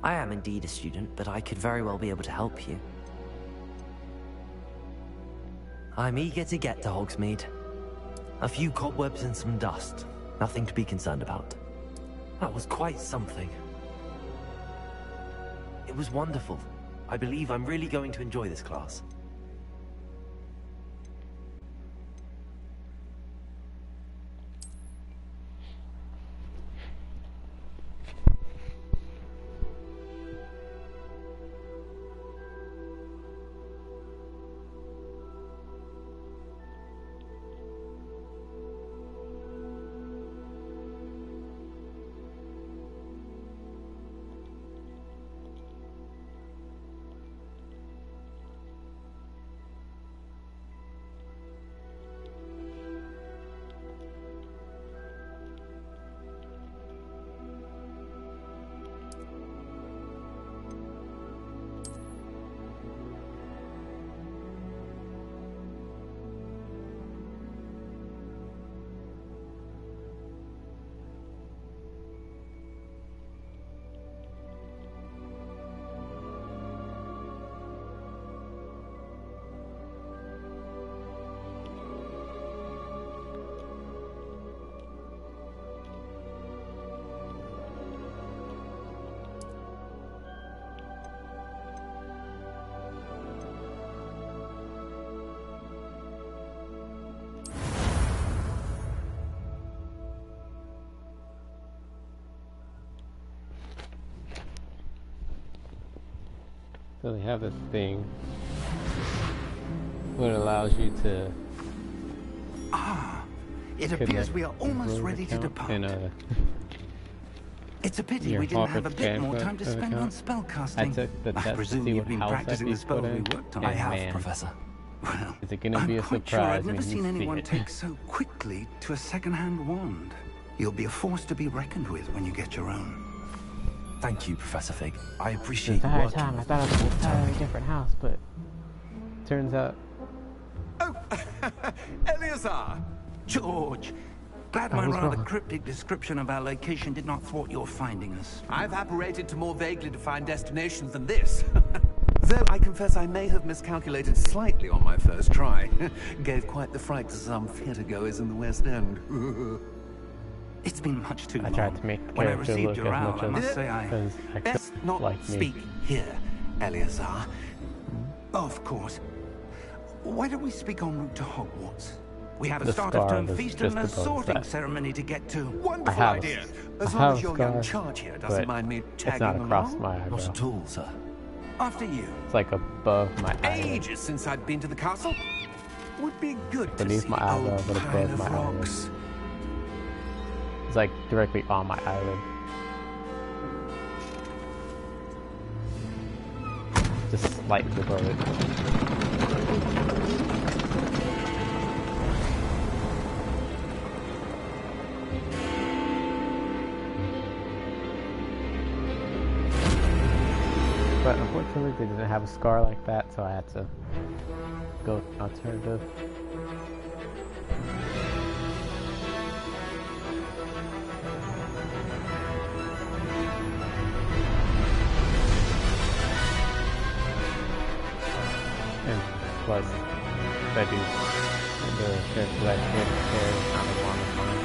I am indeed a student, but I could very well be able to help you. I'm eager to get to Hogsmeade. A few cobwebs and some dust. Nothing to be concerned about. That was quite something. It was wonderful. I believe I'm really going to enjoy this class. So they have this thing that allows you to. It appears we are almost ready to depart. It's a pity we didn't have a bit more time to spend on spellcasting. I presume you've been practicing the spell we worked on. I have, Professor. Well, is it gonna be a quite sure I've surprise never when you seen see anyone it? take so quickly to a second-hand wand. You'll be a force to be reckoned with when you get your own. Thank you, Professor Fig. I The appreciate entire working time I with thought it was an entirely different house, but turns out. Oh, Eleazar! George, glad I my was rather wrong. cryptic description of our location did not thwart your finding us. I've apparated to more vaguely defined destinations than this. Though I confess I may have miscalculated slightly on my first try. Gave quite the fright to some theatre-goers in the West End. It's been much too I long. tried to make the When I character received look your as owl, much I as must say I... because I Best not like me. speak here, Eleazar. Of course. Why don't we speak en route to Hogwarts? We have a The start of term scar was feast just and a above sorting that. ceremony to get to. Wonderful have- idea. I As long have as a your young scar, charge here doesn't but mind me it's tagging not across along. my Not eyebrow. at all, sir. After you. It's like above my eyelid. Ages since I'd been to the castle. Would be good to Beneath see my the eyebrow, old but pile above of my eyelid. rocks. It's like directly on my eyelid. Just slightly above it. But unfortunately they didn't have a scar like that, so I had to go with an alternative. And plus, I do the character that I did there kind of on the fine.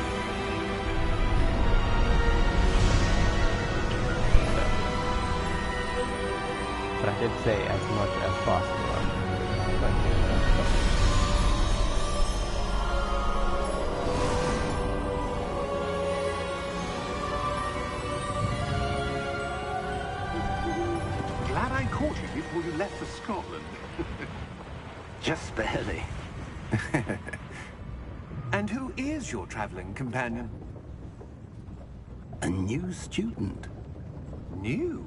But I did say as much as possible. Glad I caught you before you left for Scotland. Just barely. And who is your traveling companion? A new student. New?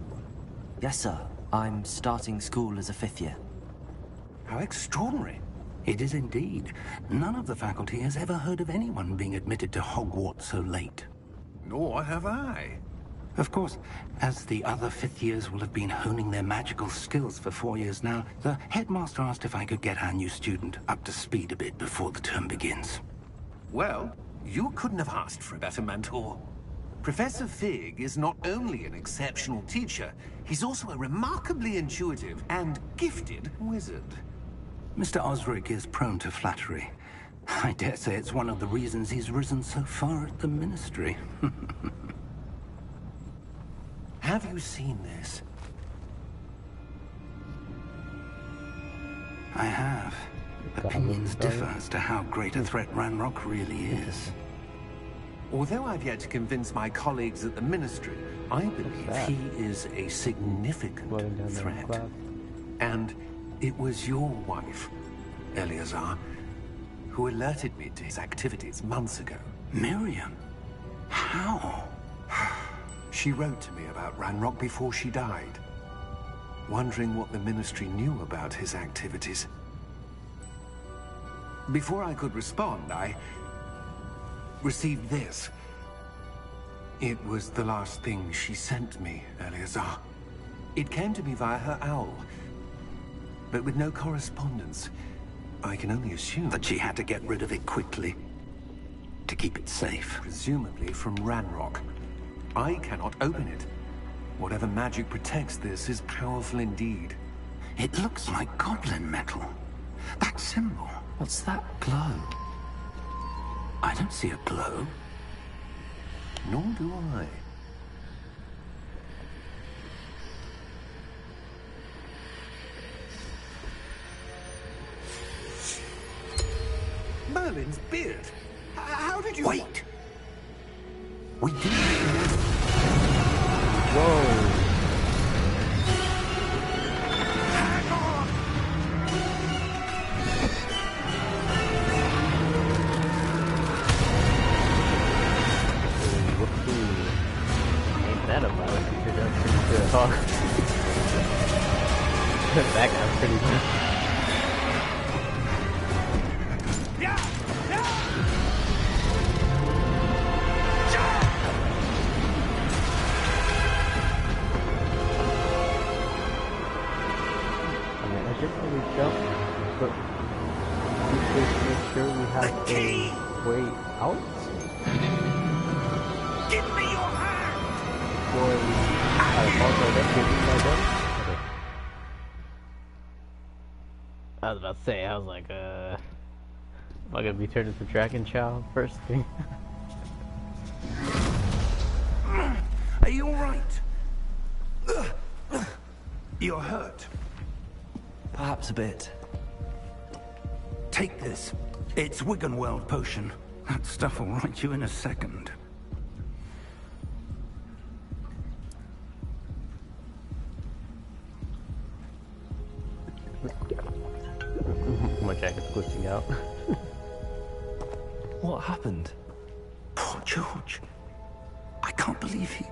Yes, sir. I'm starting school as a 5th year. How extraordinary. It is indeed. None of the faculty has ever heard of anyone being admitted to Hogwarts so late. Nor have I. Of course, as the other 5th years will have been honing their magical skills for 4 years now, the headmaster asked if I could get our new student up to speed a bit before the term begins. Well, you couldn't have asked for a better mentor. Professor Fig is not only an exceptional teacher, he's also a remarkably intuitive and gifted wizard. Mr. Osric is prone to flattery. I dare say it's one of the reasons he's risen so far at the Ministry. Have you seen this? I have. Opinions differ as to how great a threat Ranrock really is. Although I've yet to convince my colleagues at the Ministry, I believe he is a significant threat. And it was your wife, Eleazar, who alerted me to his activities months ago. Miriam? How? She wrote to me about Ranrock before she died, wondering what the Ministry knew about his activities. Before I could respond, I received this. It was the last thing she sent me, Eleazar. It came to me via her owl, but with no correspondence. I can only assume that she had to get rid of it quickly, to keep it safe. Presumably from Ranrock. I cannot open it. Whatever magic protects this is powerful indeed. It looks like goblin metal. That symbol. What's that glow? I don't see a glow. Nor do I. Merlin's beard. How did you... Wait! We did. Whoa. Hang on! Ain't that about it? You done pretty good, huh? That guy's pretty good. Sure we have a way out? Give me your hand! Boy, I apologize, give me my gun. Okay. I was about to say, I was like, am I gonna be turned into Dragon Chow first thing? Are you alright? You're hurt. Perhaps a bit. Take this. It's Wiggenweld potion. That stuff will right you in a second. My jacket's glitching out. What happened? Poor George. I can't believe he...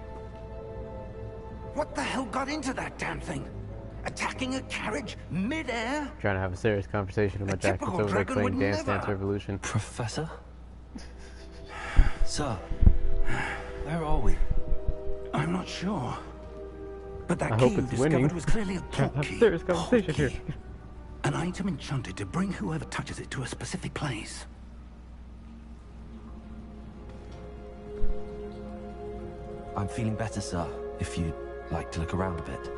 What the hell got into that damn thing? Attacking a carriage mid-air? Trying to have a serious conversation with my jacket's over there playing Dance Dance Revolution. Professor? Sir, where are we? I'm not sure. But that I key hope you it's discovered winning. was clearly a Trying port to have key. a serious conversation here. An item enchanted to bring whoever touches it to a specific place. I'm feeling better, sir, if you'd like to look around a bit.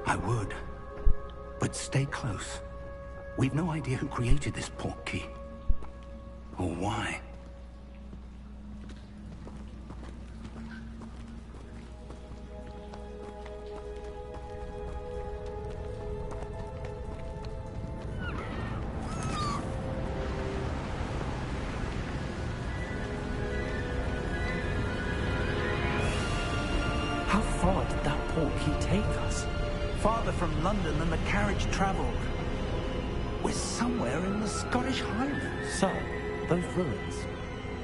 I would. But stay close. We've no idea who created this port key. Or why. How far did that port key take us? Farther from London than the carriage travelled. We're somewhere in the Scottish Highlands. Sir, those ruins.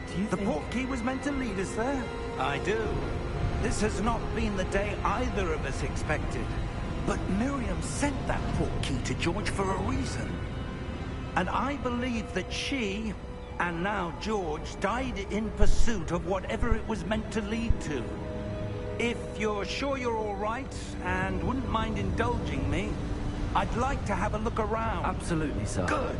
Do you The think... port key was meant to lead us there? I do. This has not been the day either of us expected. But Miriam sent that port key to George for a reason. And I believe that she, and now George, died in pursuit of whatever it was meant to lead to. If you're sure you're all right, and wouldn't mind indulging me, I'd like to have a look around. Absolutely, sir. Good.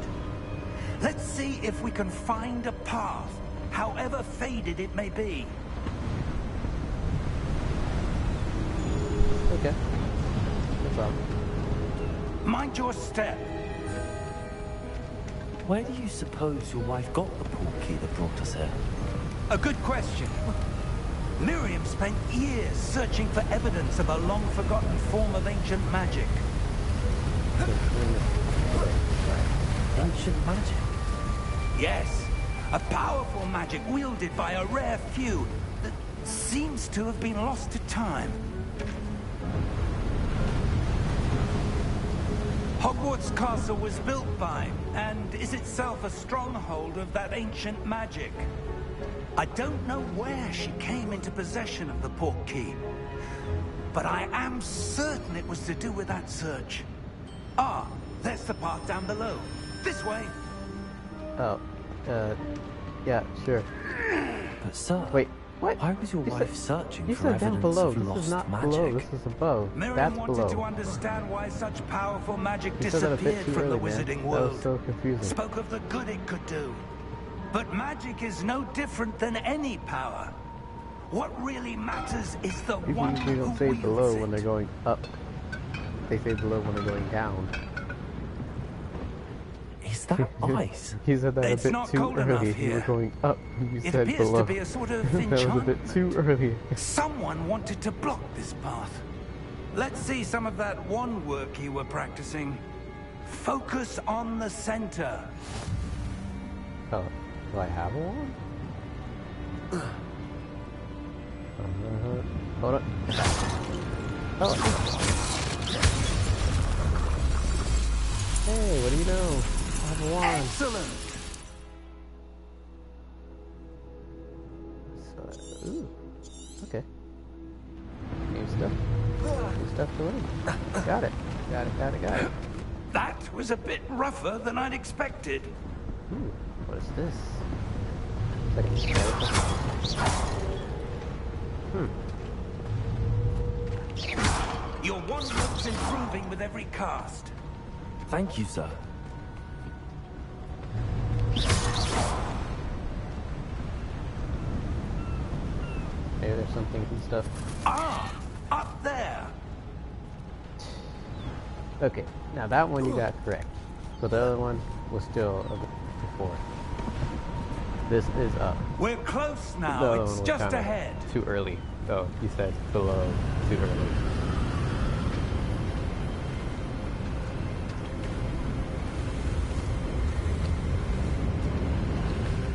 Let's see if we can find a path, however faded it may be. Okay. No problem. Mind your step. Where do you suppose your wife got the portkey that brought us here? A good question. Miriam spent years searching for evidence of a long-forgotten form of ancient magic. Ancient magic? Yes, a powerful magic wielded by a rare few that seems to have been lost to time. Hogwarts Castle was built by, and is itself a stronghold of that ancient magic. I don't know where she came into possession of the portkey, but I am certain it was to do with that search. Ah, there's the path down below. This way. Oh, yeah, sure. But sir, Wait, what? why was your wife searching You for said evidence down below. of This lost is not magic? below. This is above. Miriam That's wanted below. to understand why such powerful magic You said that a bit disappeared too from early, the man. wizarding That world. was so confusing. Spoke of the good it could do. But magic is no different than any power. What really matters is the People one usually who don't say wields below it. when they're going up. They say below when they're going down. Is that ice? You said that It's a bit not too cold enough early. You were here. going up. You It said appears below. to be a sort of That was a bit enchantment. too early. Someone wanted to block this path. Let's see some of that wand work you were practicing. Focus on the center. Oh, do I have a wand? Hold on. Oh. Hey, what do you know? I have a wand. Excellent. So, ooh. Okay. New stuff. New stuff to learn. Got it. Got it. That was a bit rougher than I'd expected. Ooh, what is this? It's like a skeleton. Your wand work's improving with every cast. Thank you, sir. Maybe there's something and stuff. Ah, up there. Okay, now that one you got correct. But the other one was still a bit before. This is up. We're close The now. other It's one was just kinda ahead. Too early. Oh, you said below. Too early.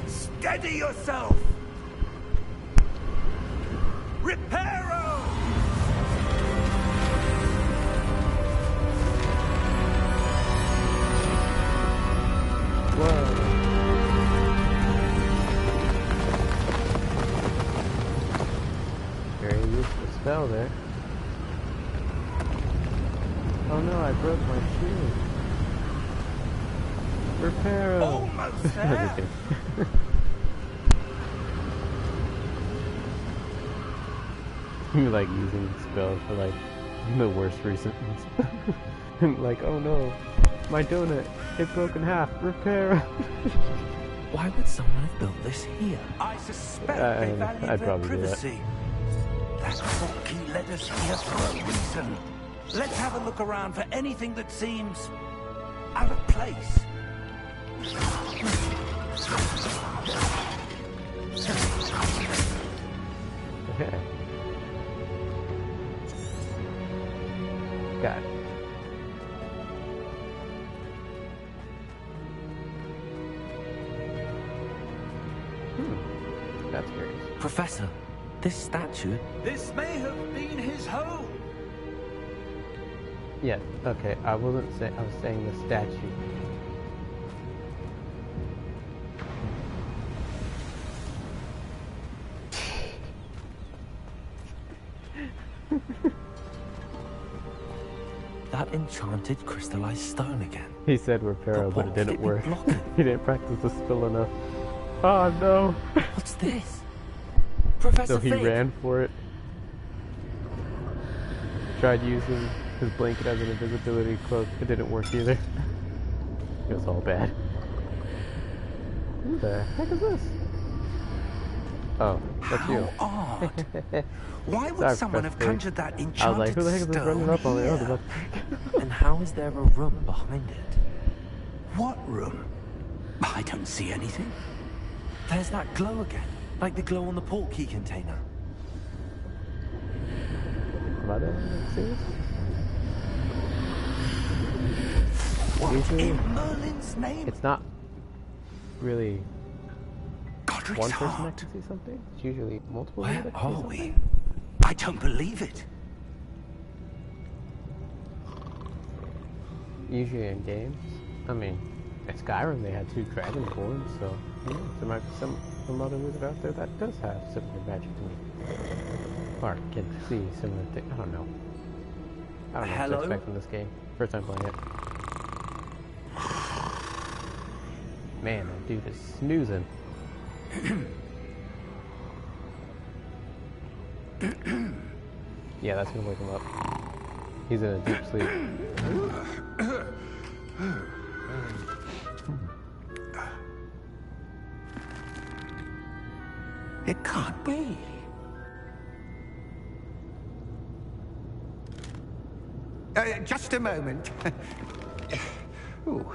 Steady yourself. Reparo! Whoa. Very useful spell there. Oh no, I broke my shoe. Repair. Almost there. You like using spells for like the worst reasons. Like, oh no, my donut, it broke in half. Repair. Why would someone have built this here? I suspect they value I'd their probably do that. privacy. That portkey led us here for a reason. Let's have a look around for anything that seems out of place. Okay. Got it. That's curious. Professor, this statue... This may have been his home. Yeah, okay, I wasn't saying, I was saying the statue. That enchanted crystallized stone again. He said reparo, but it didn't work. Block it. He didn't practice the spell enough. Oh no! What's this? Professor So he Fig. ran for it. Tried using his blanket as an invisibility cloak. It didn't work either. It was all bad. Who the heck is this? Oh, that's you. How odd. Why would Sorry, someone have Professor. conjured that I was enchanted like, who the heck is this running stone up on me? here? And how is there a room behind it? What room? I don't see anything. There's that glow again, like the glow on the portkey container. Am I there? Serious? What Usually, in Merlin's name? it's not really Godric's one person heart. that can see something. It's usually multiple Where people that can see are something. we? I don't believe it. Usually in games. I mean, in Skyrim they had 2 dragonborns, so yeah, there might be some other wizard out there that does have similar magic to me. Or can see similar things. I don't know. I don't know what to expect from this game. First time playing it. Man, that dude is snoozing. Yeah, that's gonna wake him up. He's in a deep sleep. It can't be. Just a moment. Ooh.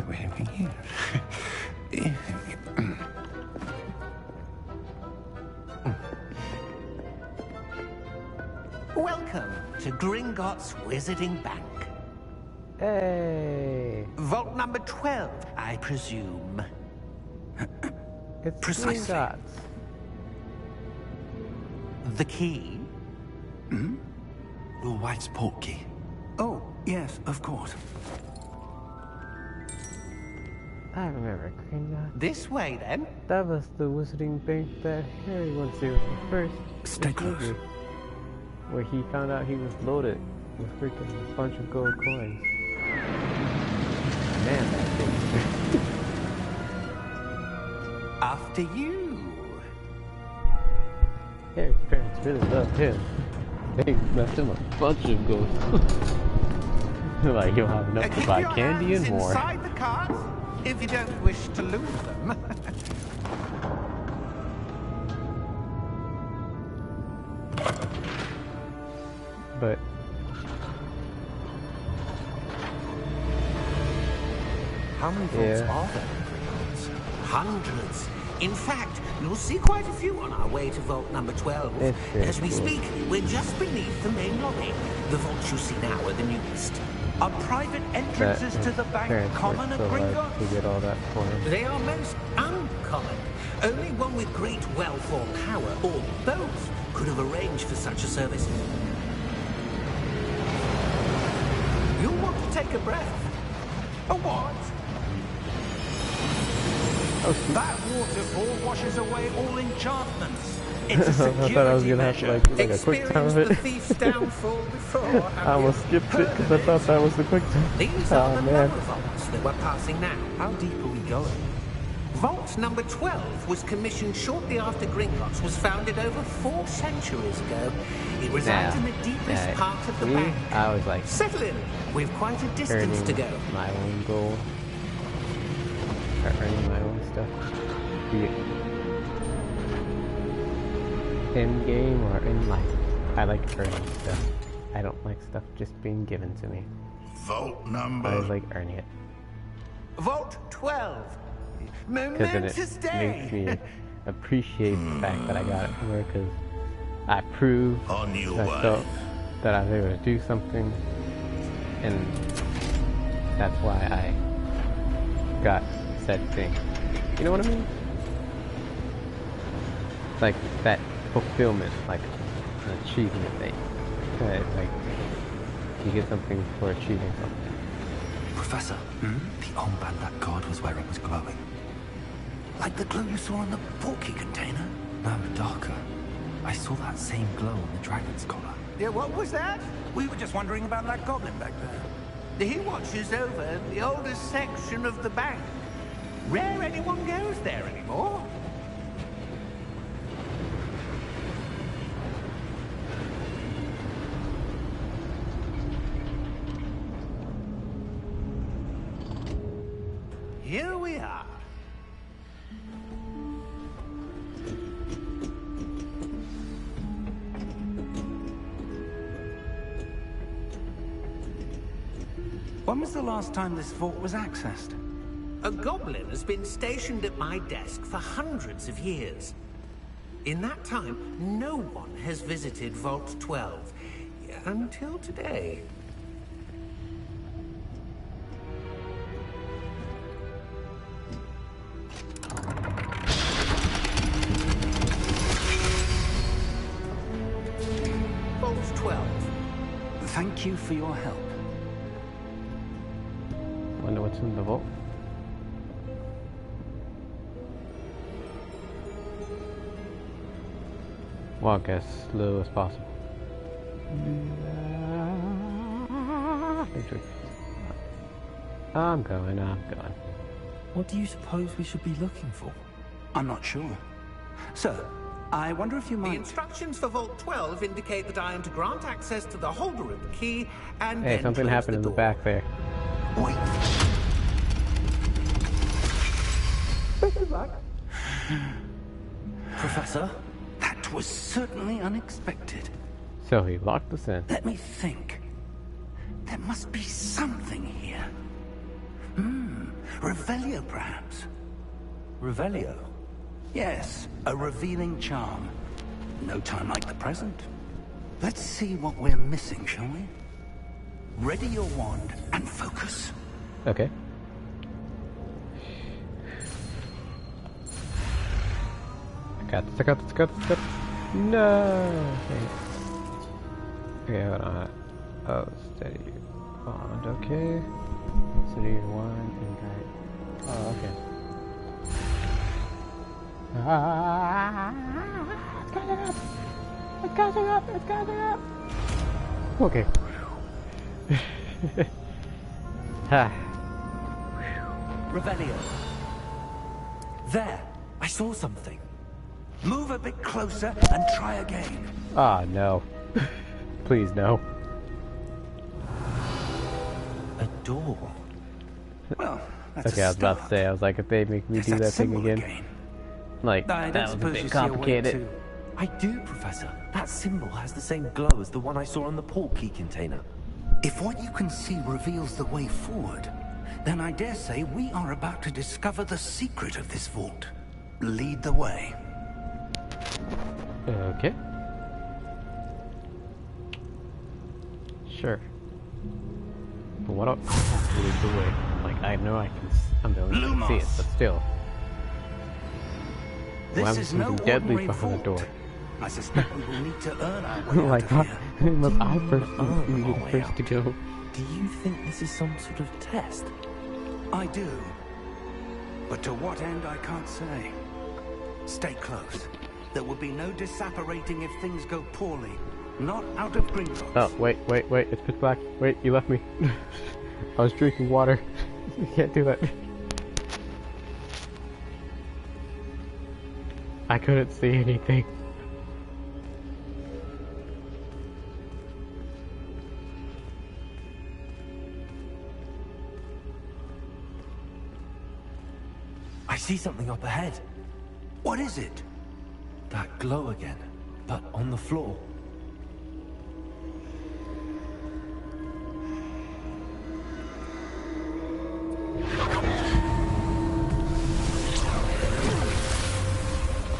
Wait a minute. Welcome to Gringotts Wizarding Bank. Hey! Vault number 12, I presume. It's Precisely. Gringotts. The key? Your wife's portkey. Oh, yes, of course. I remember Gringotts. This way, then. That was the wizarding bank that Harry went to first. Stay this close. movie, where he found out he was loaded with freaking a bunch of gold coins. Man, that thing. After you. Harry's parents really loved him. They left him a bunch of gold. Like, he'll have enough to Keep buy your candy hands and more. inside the cards, if you don't wish to lose them. But How many vaults Yeah. are there in Gringotts? Hundreds. In fact, you'll see quite a few on our way to vault number 12. It's very As we cool. speak, we're just beneath the main lobby. The vaults you see now are the newest. Are private that entrances to his the bank parents common worked at so hard to Gringotts? get all that for him. They are most uncommon. Only one with great wealth or power, or both, could have arranged for such a service. You'll want to take a breath. A what? Oh, That waterfall washes away all enchantments. It's a I security thought I was gonna have to, measure. like, do, like, a quick time Experienced of it. the thief's downfall before. I almost skipped it because I thought that was the quick time. These are Oh the man. lower vaults that we're passing now. How deep are we going? Vault number 12 was commissioned shortly after Gringotts was founded over 4 centuries ago. It resides in the deepest part of the me, bank. I was like Settle in. We've quite a distance earning to go. my own gold. Or earning my own stuff. Be it in game or in life. I like earning stuff. I don't like stuff just being given to me. Vault I number. always like earning it. Vault 12. Because then Momentous it day. makes me appreciate the fact that I got it from her, because I proved On your I way. felt that I was able to do something, and that's why I got said thing. You know what I mean? Like that fulfillment, like an achievement thing. Like you get something for achieving something. Professor, the armband that guard was wearing was glowing. Like the glow you saw in the portkey container? No, darker. I saw that same glow on the dragon's collar. Yeah, what was that? We were just wondering about that goblin back there. He watches over the oldest section of the bank. Rare anyone goes there anymore. Here we are. When was the last time this vault was accessed? A goblin has been stationed at my desk for hundreds of years. In that time, no one has visited Vault 12. Until today. Vault 12. Thank you for your help. Wonder what's in the vault. Walk as slow as possible. I'm going. What do you suppose we should be looking for? I'm not sure. Sir, I wonder if you might... The instructions for Vault 12 indicate that I am to grant access to the holder of the key and Hey, then something close happened in the door. back there. Wait. Professor? That was certainly unexpected. So he locked us in. Let me think. There must be something here. Revelio, perhaps? Revelio? Yes, a revealing charm. No time like the present. Let's see what we're missing, shall we? Ready your wand and focus. Okay. I got this. No! Okay, hold on. Oh, steady your bond, okay. Steady your wand and guide. Oh, okay. It's catching up! Okay. Ha. Revelio. There! I saw something. Move a bit closer and try again. Ah, no. Please, no. A door. Well, that's Okay, I was about to say, I was like, if they make me do that thing again. Like, I that don't was a suppose bit you see a way complicated. to... I do, Professor. That symbol has the same glow as the one I saw on the port key container. If what you can see reveals the way forward, then I dare say we are about to discover the secret of this vault. Lead the way. Okay. Sure. But what don't I have to lead the way? Like, I know I can... I'm the only one who can see it, but still. This Well, is no something deadly ordinary behind the vault. door. I suspect we will need to earn our way out Like, of here. must I first Oh, be way first out. to go? Do you think this is some sort of test? I do. But to what end, I can't say. Stay close. There will be no disapparating if things go poorly. Not out of Gringotts. Oh, wait, it's pitch black. Wait, you left me. I was drinking water. You can't do that. I couldn't see anything. I see something up ahead. What is it? That glow again, but on the floor.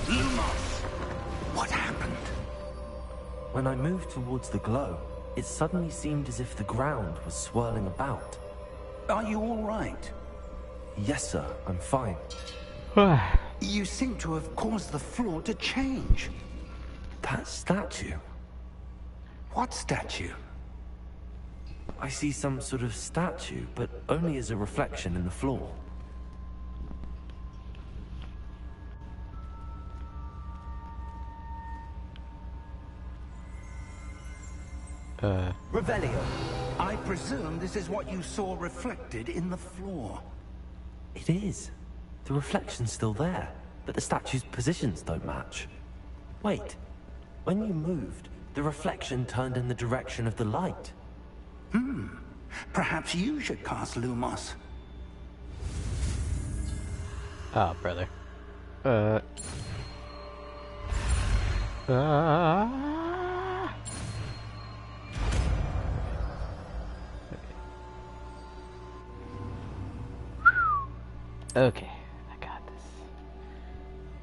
Lumos! What happened? When I moved towards the glow, it suddenly seemed as if the ground was swirling about. Are you all right? Yes, sir, I'm fine. You seem to have caused the floor to change. That statue. What statue? I see some sort of statue, but only as a reflection in the floor. Revelio. I presume this is what you saw reflected in the floor. It is. The reflection's still there, but the statue's positions don't match. Wait. When you moved, the reflection turned in the direction of the light. Perhaps you should cast Lumos. Oh, brother. Okay, I got this.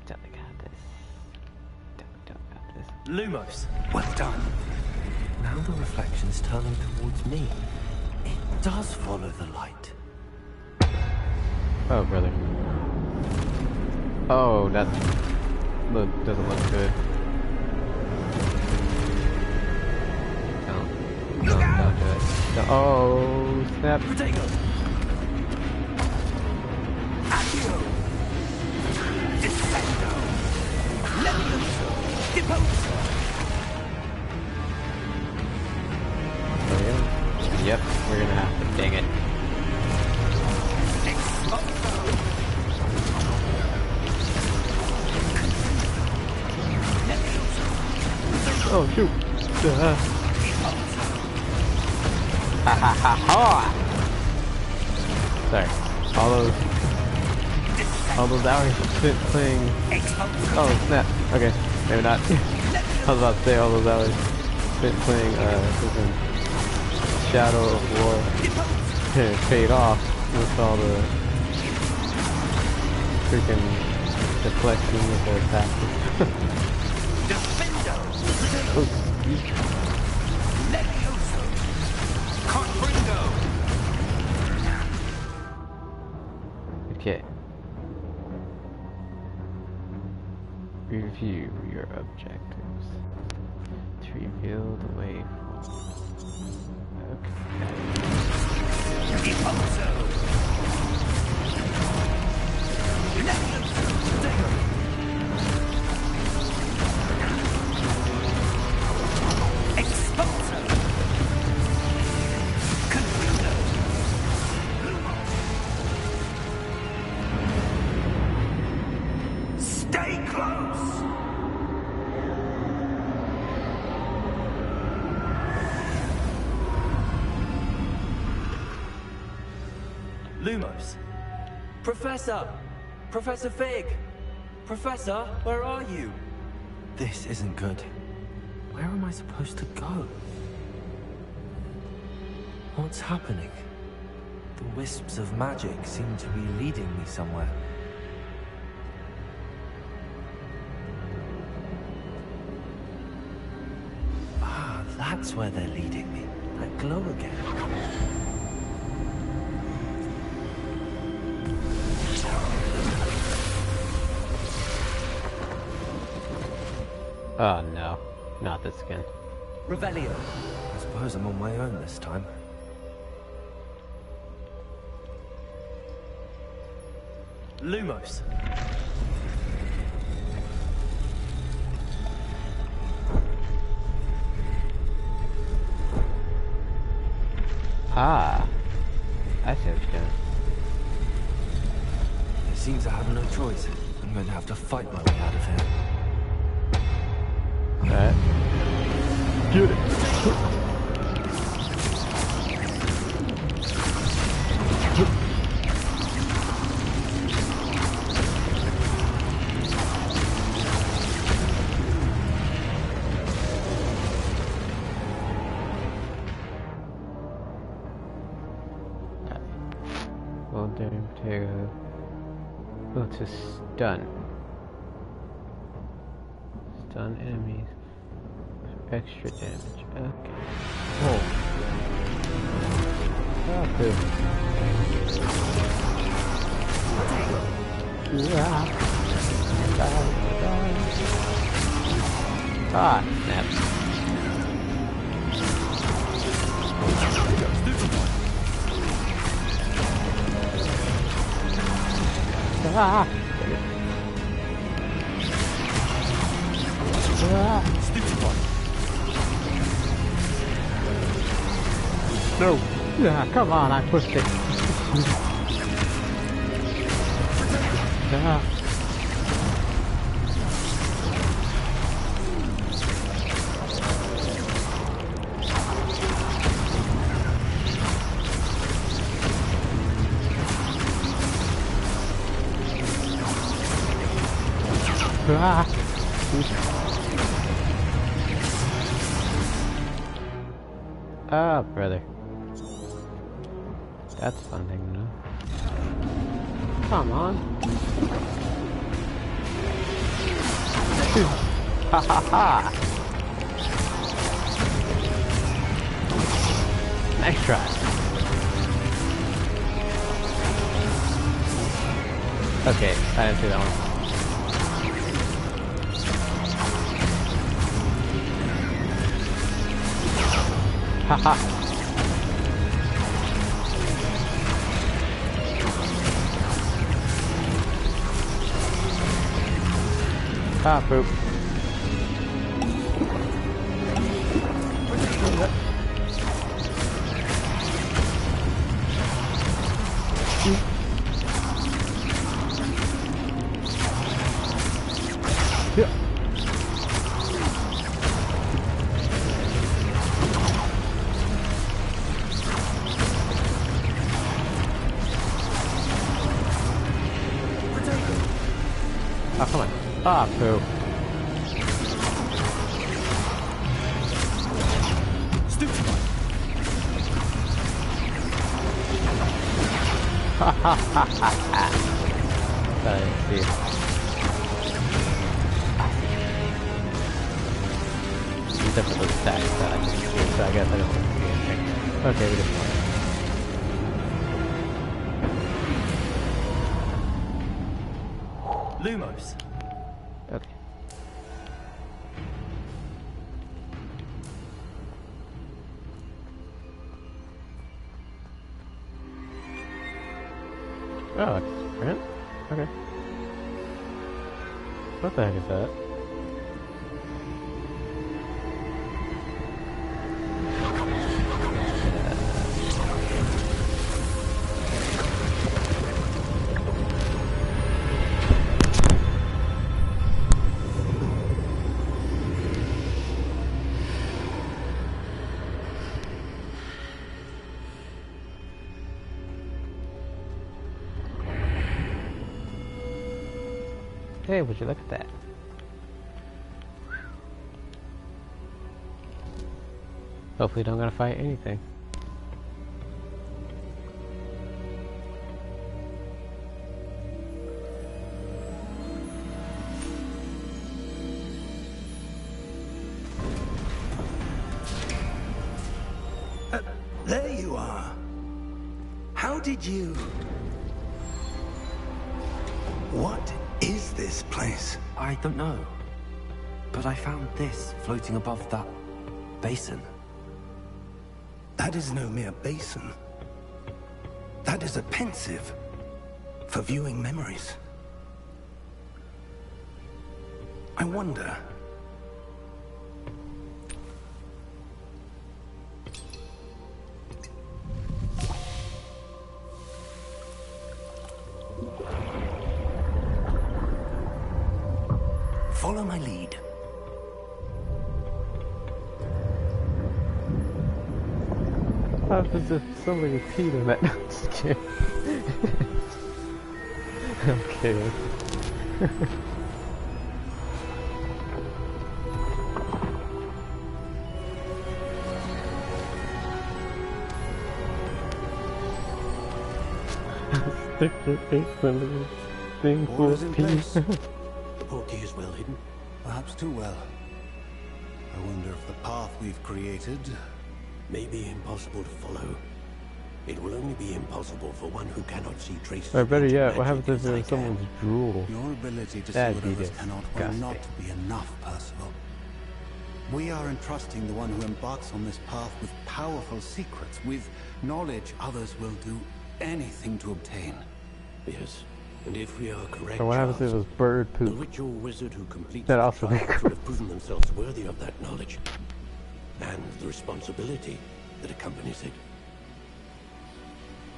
Totally got this. Don't got this. Lumos. Well done. Now the reflection's turning towards me. It does follow the light. Oh, brother. Oh, that doesn't look good. Don't do it. Don't, oh, snap. Potato. Accio. Defendo. Levioso. Deposo. Oh, yeah. Yep, we're gonna have to. Dang it. Oh, shoot. Ha ha ha ha! Sorry. All those hours spent playing. Oh, snap. Okay, maybe not. I was about to say all those hours spent playing, freaking Shadow of War. It paid off with all the freaking deflecting with their tactics. Oh, Levioso. Confringo. okay. Review your objectives to reveal the way forward. Okay. Deposo. Levioso. Exposo. Confringo. Stay close. Lumos. Professor! Professor Fig! Professor, where are you? This isn't good. Where am I supposed to go? What's happening? The wisps of magic seem to be leading me somewhere. Ah, that's where they're leading me. That glow again. Oh no, not this again. Revelio. I suppose I'm on my own this time. Lumos. Ah, I see what you're doing. It seems I have no choice. I'm going to have to fight my way out of here. Alright. Get it! Well, damn, potato. Oh, to stun. Stun enemies. Extra damage. Okay. Oh. Ah, good. Ah, snap. Ah! No! Yeah, come on, I pushed it. Ah. Ah. Ah, brother. That's fun thing, no? Come on. Ha ha ha. Nice try. Okay, I didn't see that one. Haha. Ah, poop. Yeah. Oh, come on. Ah, poop. Stupid. Ha ha ha ha ha. Let's see. Except for those stacks that I just did, so I guess I don't want to see anything. Okay, we just want Lumos. okay. Oh, it's print? Okay. What the heck is that? Hey, would you look at that? Hopefully don't gotta fight anything. There you are. How did you... What is this place? I don't know. But I found this floating above that basin. That is no mere basin. That is a pensive for viewing memories. I wonder... Follow my lead. As if somebody peed in that. I'm just kidding. I'm kidding. Stick your face under the thing full of pee. The portkey is well hidden, perhaps too well. I wonder if the path we've created may be impossible to follow. It will only be impossible for one who cannot see traces. Or better yet, what happens if it's someone's drool? Your ability to That'd see what be others cannot will not be enough, Percival. We are entrusting the one who embarks on this path with powerful secrets, with knowledge others will do anything to obtain. Yes, and if we are correct, Or what happens if it was bird the poop? ritual wizard who completes That the also trial makes- should have proven themselves worthy of that knowledge and the responsibility that accompanies it.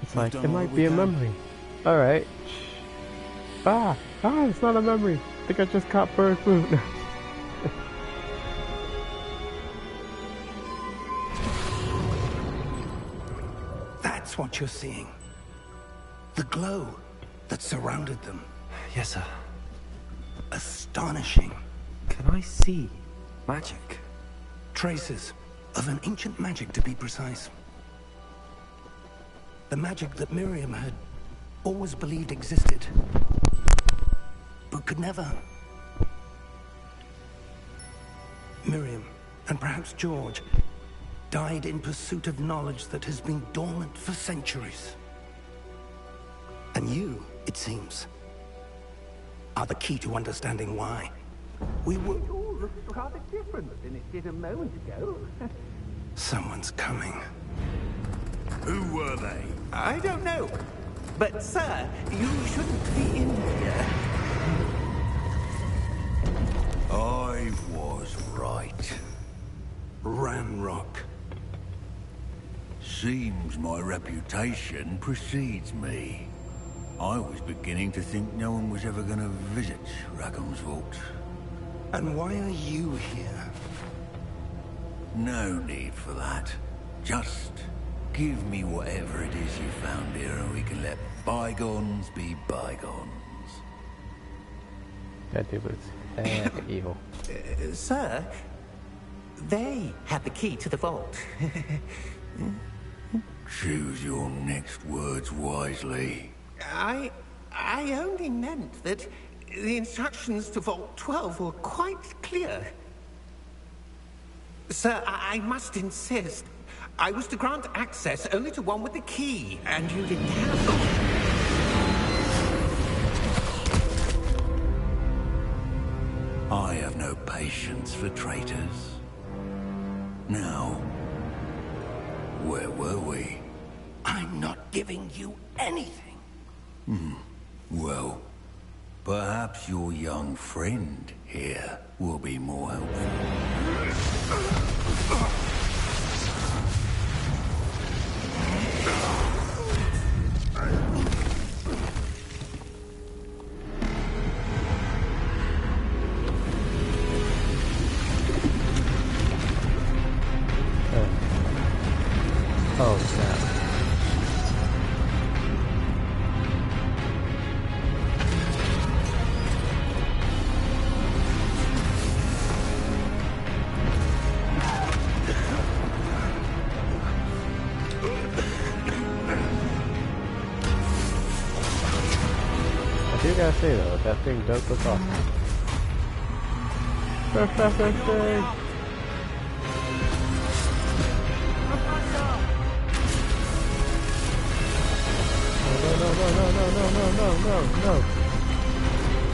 It's like, done it all might we be a can. memory. Alright. It's not a memory. I think I just caught bird food. That's what you're seeing. The glow that surrounded them. Yes, sir. Astonishing. Can I see magic? Traces of an ancient magic, to be precise. The magic that Miriam had always believed existed, but could never. Miriam, and perhaps George, died in pursuit of knowledge that has been dormant for centuries. And you, it seems, are the key to understanding why. We were... It all looks rather different than it did a moment ago. Someone's coming. Who were they? I don't know. But, sir, you shouldn't be in here. I was right. Ranrock. Seems my reputation precedes me. I was beginning to think no one was ever going to visit Rackham's vault. And why are you here? No need for that. Just give me whatever it is you found here and we can let bygones be bygones. That dude was evil. Sir, they had the key to the vault. Choose your next words wisely. I only meant that the instructions to Vault 12 were quite clear. Sir, I must insist. I was to grant access only to one with the key, and you didn't have it. I have no patience for traitors. Now, where were we? I'm not giving you anything. Well, perhaps your young friend here will be more helpful. Oh, snap. I do gotta say though, that thing does look awesome. Professor Fig! No.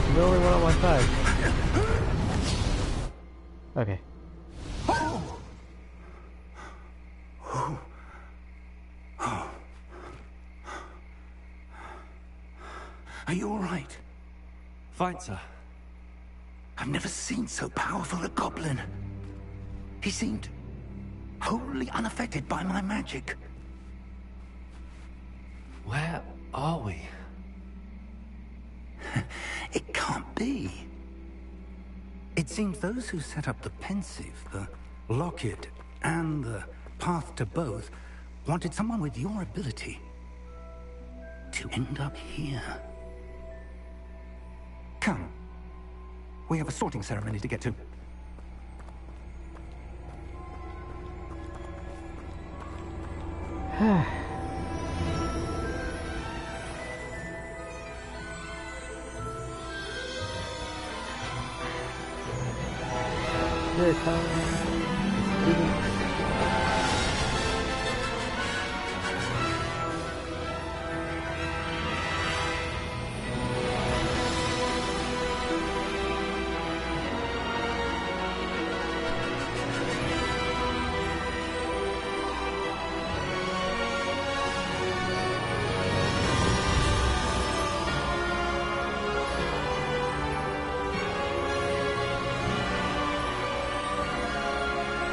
You're the only one on my side. Okay. Are you all right? Fine, sir. I've never seen so powerful a goblin. He seemed wholly unaffected by my magic. Where are we? It can't be. It seems those who set up the Pensive, the Locket, and the Path to Both wanted someone with your ability to end up here. Come. We have a sorting ceremony to get to. Here it comes.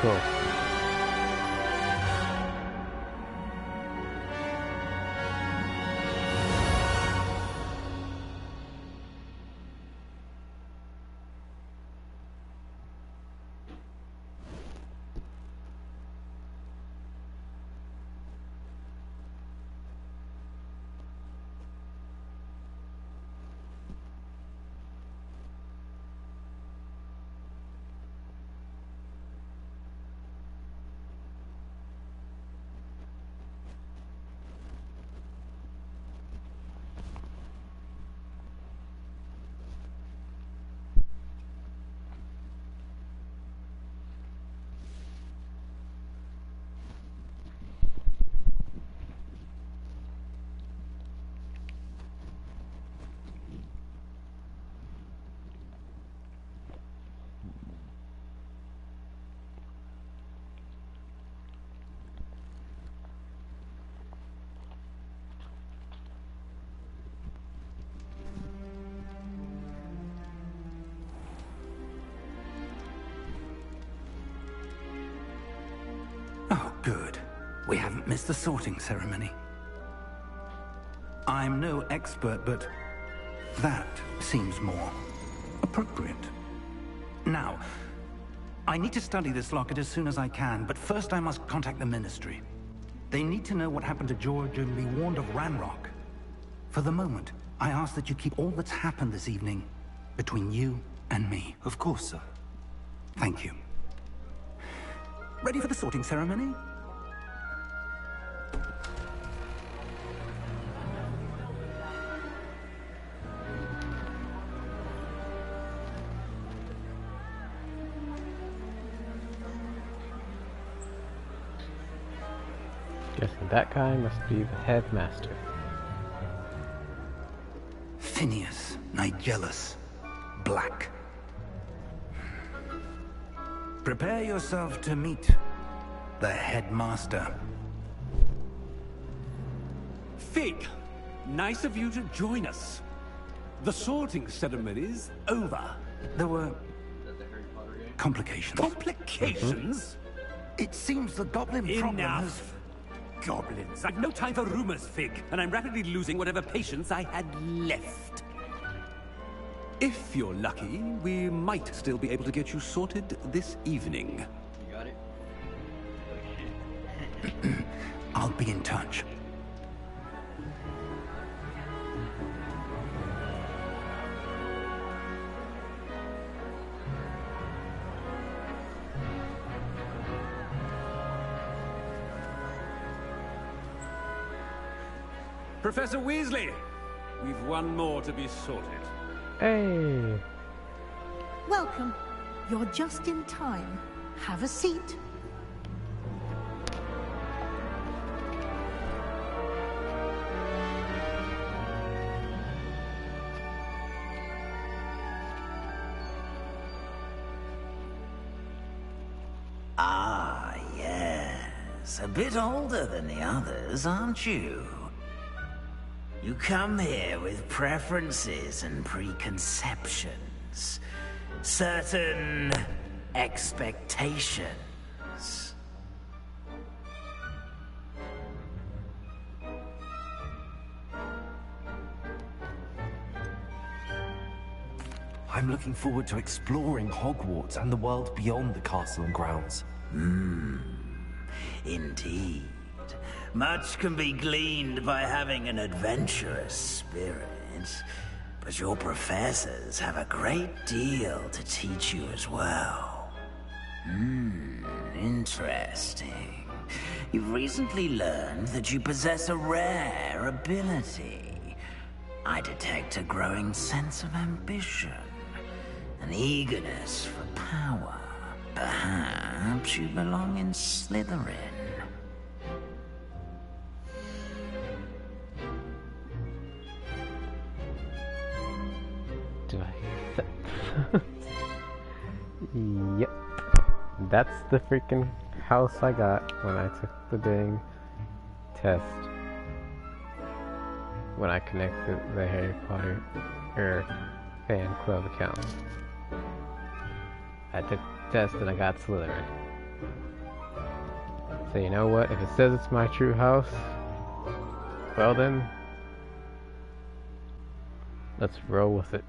Cool. We haven't missed the sorting ceremony. I'm no expert, but that seems more appropriate. Now, I need to study this locket as soon as I can, but first I must contact the Ministry. They need to know what happened to George and be warned of Ranrock. For the moment, I ask that you keep all that's happened this evening between you and me. Of course, sir. Thank you. Ready for the sorting ceremony? Guessing that guy must be the headmaster. Phineas Nigellus Black. Prepare yourself to meet the headmaster. Fig, nice of you to join us. The sorting ceremony's over. There were complications. Complications? It seems the goblin problem has... Enough! Goblins. I've no time for rumors, Fig, and I'm rapidly losing whatever patience I had left. If you're lucky, we might still be able to get you sorted this evening. You got it? I'll be in touch. Professor Weasley, we've one more to be sorted. Hey! Welcome. You're just in time. Have a seat. Ah, yes. A bit older than the others, aren't you? You come here with preferences and preconceptions. Certain expectations. I'm looking forward to exploring Hogwarts and the world beyond the castle and grounds. Indeed. Much can be gleaned by having an adventurous spirit, but your professors have a great deal to teach you as well. Interesting. You've recently learned that you possess a rare ability. I detect a growing sense of ambition, an eagerness for power. Perhaps you belong in Slytherin. Do I? Yep. That's the freaking house I got when I took the dang test. When I connected the Harry Potter fan club account. I took the test and I got Slytherin. So you know what? If it says it's my true house, well then, let's roll with it.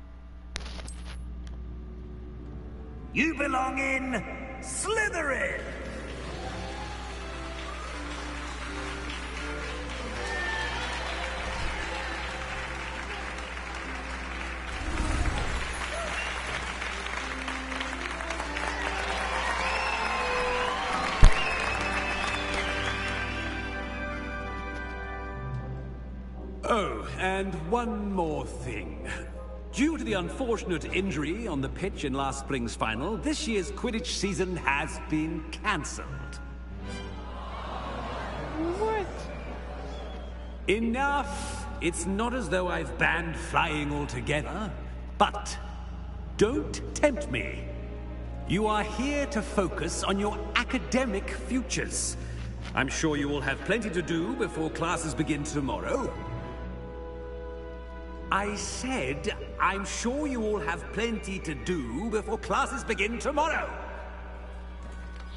You belong in Slytherin! Oh, and one more thing. Due to the unfortunate injury on the pitch in last spring's final, this year's Quidditch season has been cancelled. What? Enough! It's not as though I've banned flying altogether, but don't tempt me. You are here to focus on your academic futures. I'm sure you will have plenty to do before classes begin tomorrow. I said, I'm sure you all have plenty to do before classes begin tomorrow.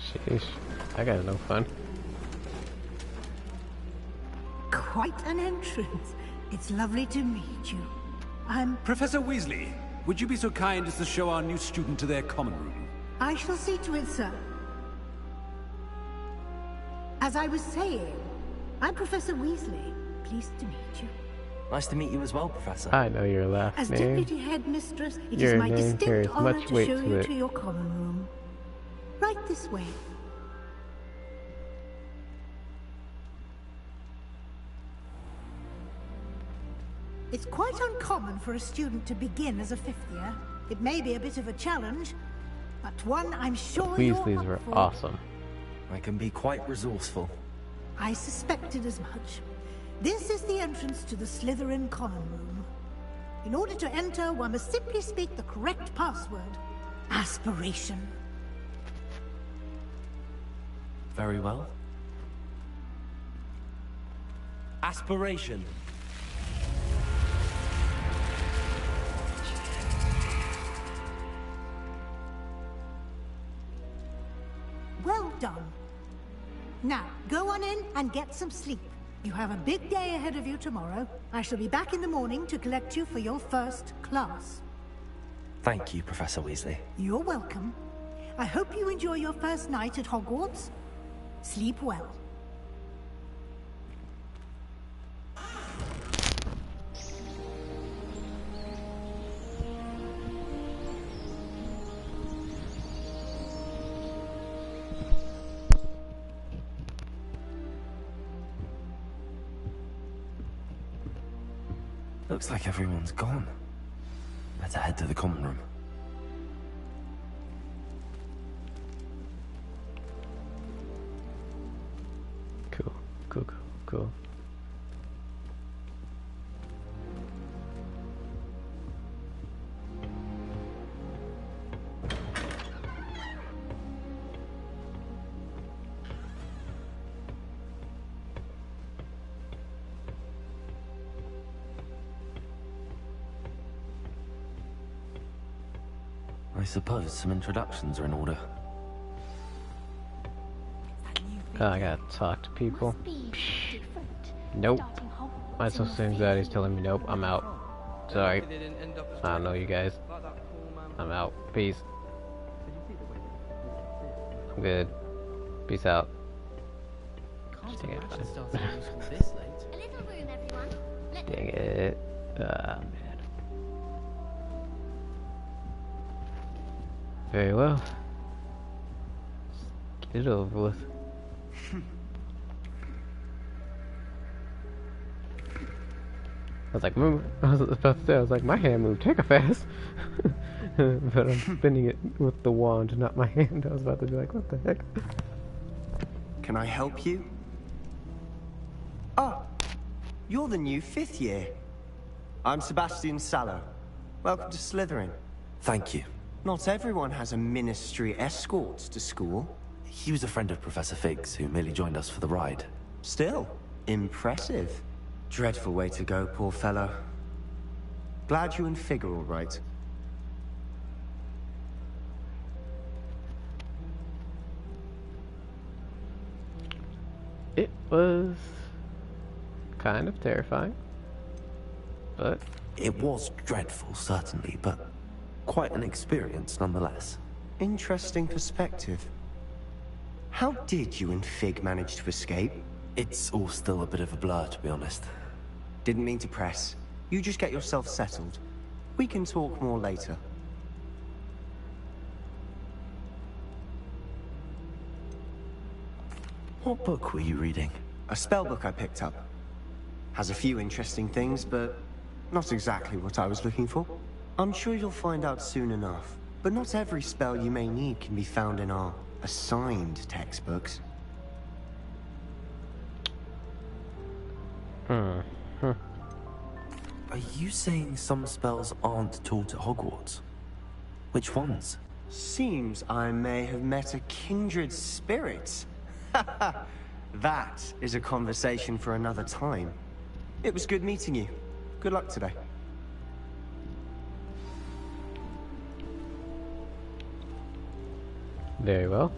Sheesh, I got no fun. quite an entrance. It's lovely to meet you. I'm... Professor Weasley, would you be so kind as to show our new student to their common room? I shall see to it, sir. As I was saying, I'm Professor Weasley. Pleased to meet you. Nice to meet you as well, Professor. I know your last As name. Deputy Headmistress, it Your is my name distinct carries honor much to weight show to you it. to your common room. Right this way. It's quite uncommon for a student to begin as a 5th year. It may be a bit of a challenge, but one I'm sure you're Weasleys up were for. awesome. I can be quite resourceful. I suspected as much. This is the entrance to the Slytherin common room. In order to enter, one must simply speak the correct password. Aspiration. Very well. Aspiration. Well done. Now, go on in and get some sleep. You have a big day ahead of you tomorrow. I shall be back in the morning to collect you for your first class. Thank you, Professor Weasley. You're welcome. I hope you enjoy your first night at Hogwarts. Sleep well. Looks like everyone's gone. Better head to the common room. Cool, cool, cool, cool. I suppose some introductions are in order. Oh, I gotta talk to people. Nope. My social anxiety's telling me nope, I'm out. Sorry. I don't know you guys. I'm out. Peace. I'm good. Peace out. Dang it. Dang it. Ah, man. Very well. Let's get it over with. I was like, move. I was about to say, I was like, my hand moved take a fast. But I'm spinning it with the wand, not my hand. I was about to be like, what the heck? Can I help you? Oh, you're the new 5th year. I'm Sebastian Sallow. Welcome to Slytherin. Thank you. Not everyone has a ministry escort to school. He was a friend of Professor Fig's who merely joined us for the ride. Still, impressive. Dreadful way to go, poor fellow. Glad you and Fig are all right. It was kind of terrifying, but... It was dreadful, certainly, but quite an experience nonetheless. Interesting perspective. How did you and Fig manage to escape? It's all still a bit of a blur, to be honest. Didn't mean to press. You just get yourself settled. We can talk more later. What book were you reading? A spell book I picked up. Has a few interesting things, but not exactly what I was looking for. I'm sure you'll find out soon enough. But not every spell you may need can be found in our assigned textbooks. Are you saying some spells aren't taught at Hogwarts? Which ones? Seems I may have met a kindred spirit. That is a conversation for another time. It was good meeting you. Good luck today. Very well.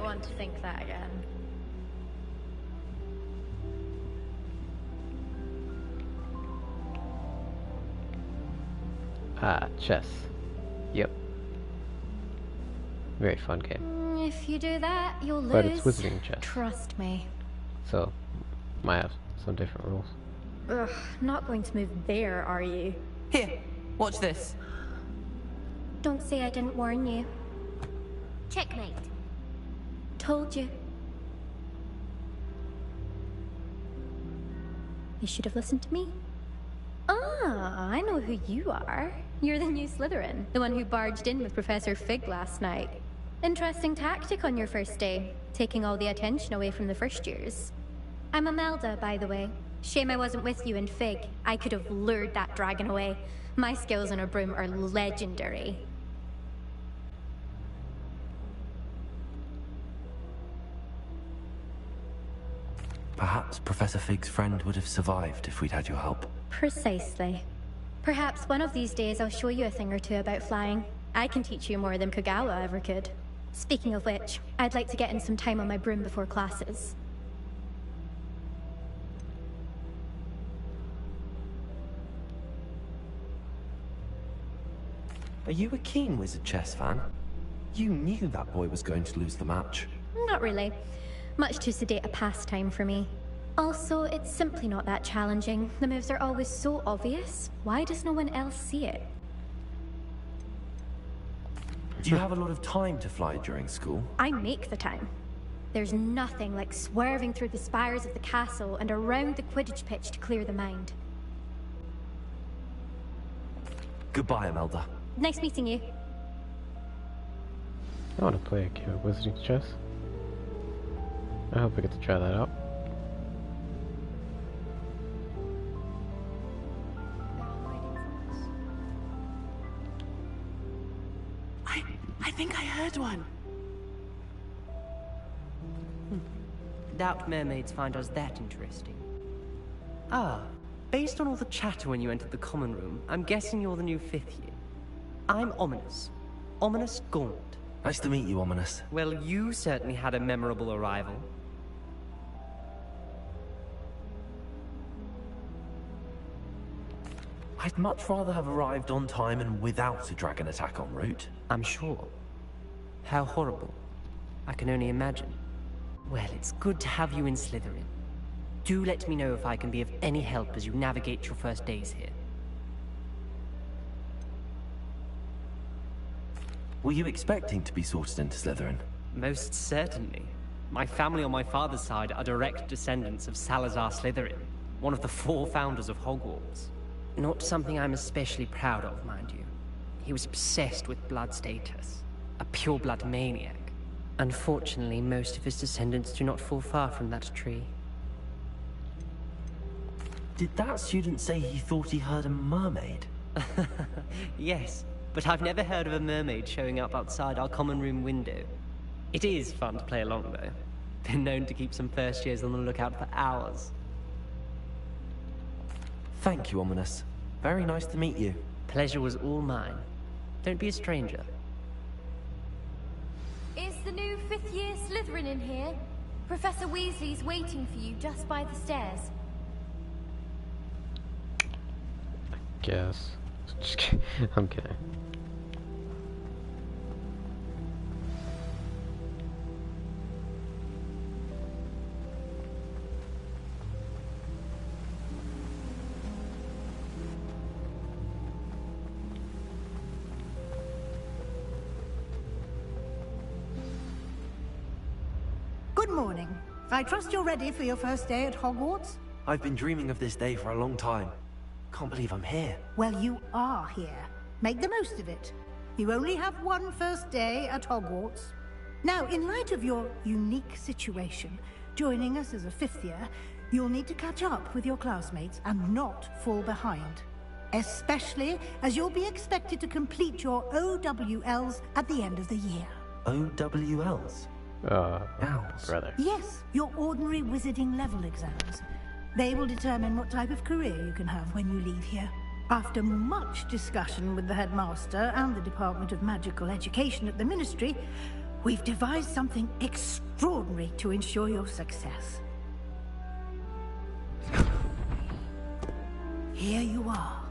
don't want to think that again. Ah, chess. Yep. Very fun game. If you do that, you'll lose. But it's wizarding chess. Trust me. So, might have some different rules. Ugh, not going to move there, are you? Here, watch this. Don't say I didn't warn you. Checkmate. Told you. You should have listened to me. Ah, I know who you are. You're the new Slytherin, the one who barged in with Professor Fig last night. Interesting tactic on your first day, taking all the attention away from the first years. I'm Imelda, by the way. Shame I wasn't with you in Fig. I could have lured that dragon away. My skills on a broom are legendary. Perhaps Professor Fig's friend would have survived if we'd had your help. Precisely. Perhaps one of these days I'll show you a thing or two about flying. I can teach you more than Kagawa ever could. Speaking of which, I'd like to get in some time on my broom before classes. Are you a keen wizard chess fan? You knew that boy was going to lose the match. Not really. Much too sedate a pastime for me. Also, it's simply not that challenging. The moves are always so obvious. Why does no one else see it? Do you have a lot of time to fly during school? I make the time. There's nothing like swerving through the spires of the castle and around the Quidditch pitch to clear the mind. Goodbye, Imelda. Nice meeting you. I want to play a game of wizarding chess. I hope I get to try that out. I think I heard one. Doubt mermaids find us that interesting. Ah, based on all the chatter when you entered the common room, I'm guessing you're the new 5th year. I'm Ominous. Ominous Gaunt. Nice to meet you, Ominous. Well, you certainly had a memorable arrival. I'd much rather have arrived on time and without a dragon attack en route. I'm sure. How horrible. I can only imagine. Well, it's good to have you in Slytherin. Do let me know if I can be of any help as you navigate your first days here. Were you expecting to be sorted into Slytherin? Most certainly. My family on my father's side are direct descendants of Salazar Slytherin, one of the 4 founders of Hogwarts. Not something I'm especially proud of, mind you. He was obsessed with blood status. A pure-blood maniac. Unfortunately, most of his descendants do not fall far from that tree. Did that student say he thought he heard a mermaid? Yes, but I've never heard of a mermaid showing up outside our common room window. It is fun to play along, though. Been known to keep some first years on the lookout for hours. Thank you, Ominous. Very nice to meet you. Pleasure was all mine. Don't be a stranger. Is the new 5th year Slytherin in here? Professor Weasley's waiting for you just by the stairs. Guess. Just kidding. I'm kidding. Good morning. I trust you're ready for your first day at Hogwarts? I've been dreaming of this day for a long time. Can't believe I'm here. Well, you are here. Make the most of it. You only have one first day at Hogwarts. Now, in light of your unique situation, joining us as a 5th year, you'll need to catch up with your classmates and not fall behind. Especially as you'll be expected to complete your OWLs at the end of the year. OWLs? Brother. Yes, your ordinary wizarding level exams. They will determine what type of career you can have when you leave here. After much discussion with the headmaster and the Department of Magical Education at the Ministry, We've devised something extraordinary to ensure your success. Here you are.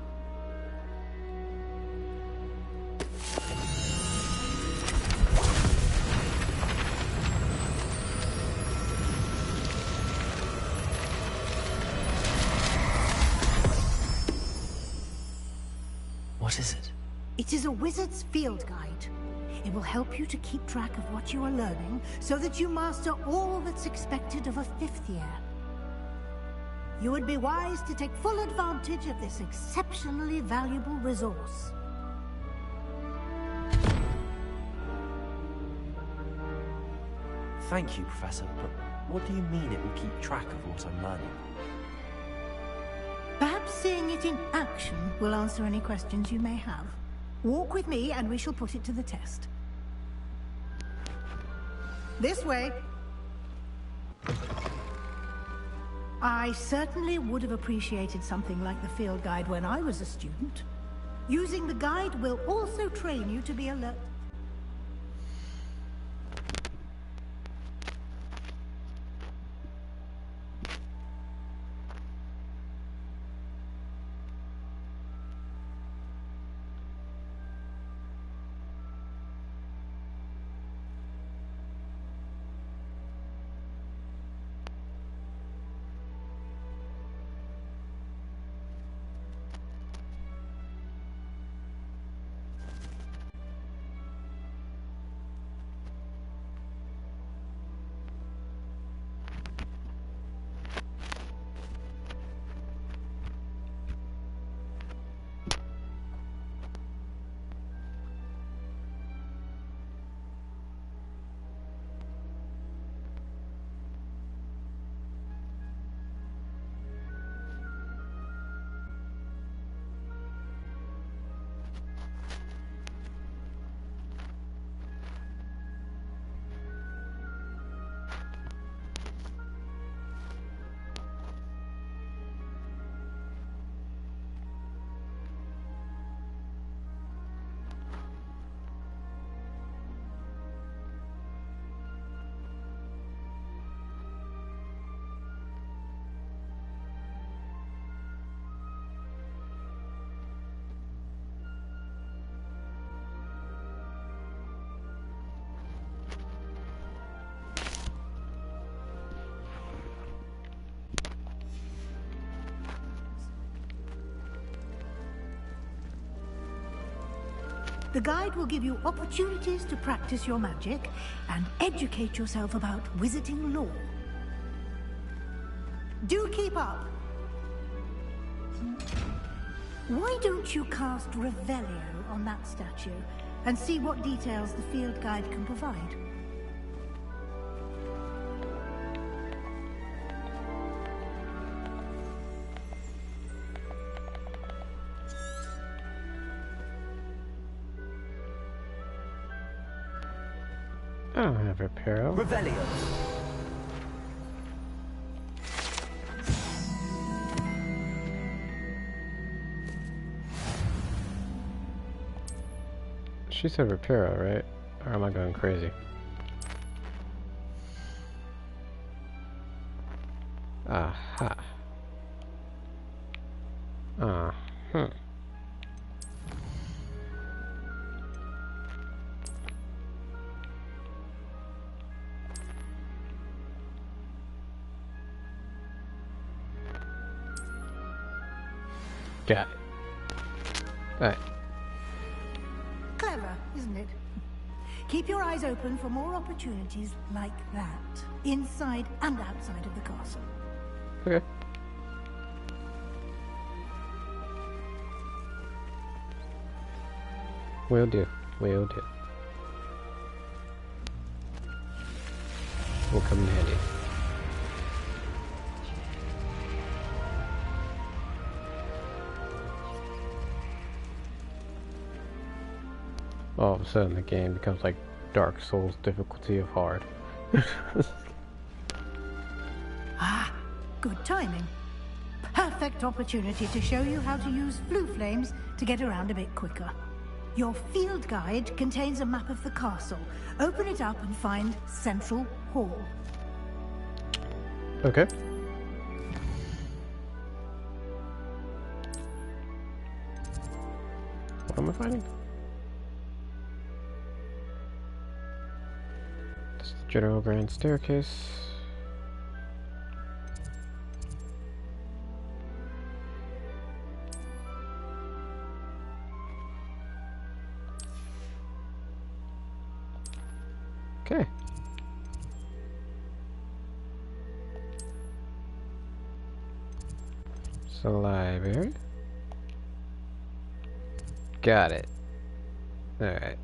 What is it? It is a wizard's field guide. It will help you to keep track of what you are learning so that you master all that's expected of a 5th year. You would be wise to take full advantage of this exceptionally valuable resource. Thank you, Professor, but what do you mean it will keep track of what I'm learning? Perhaps seeing it in action will answer any questions you may have. Walk with me and we shall put it to the test. This way. I certainly would have appreciated something like the field guide when I was a student. Using the guide will also train you to be alert. The guide will give you opportunities to practice your magic and educate yourself about wizarding lore. Do keep up! Why don't you cast Revelio on that statue and see what details the field guide can provide? I don't have Reparo. Revelio. She said Reparo, right? Or am I going crazy? Aha. Uh-huh. Got it. Alright. Clever, isn't it? Keep your eyes open for more opportunities like that, inside and outside of the castle. Okay. Will do. Will do. Will come in handy. All of a sudden the game becomes like Dark Souls difficulty of hard. Ah, good timing. Perfect opportunity to show you how to use flue flames to get around a bit quicker. Your field guide contains a map of the castle. Open it up and find Central Hall. Okay. What am I finding? This is the general grand staircase. Okay. So library. Got it. Alright.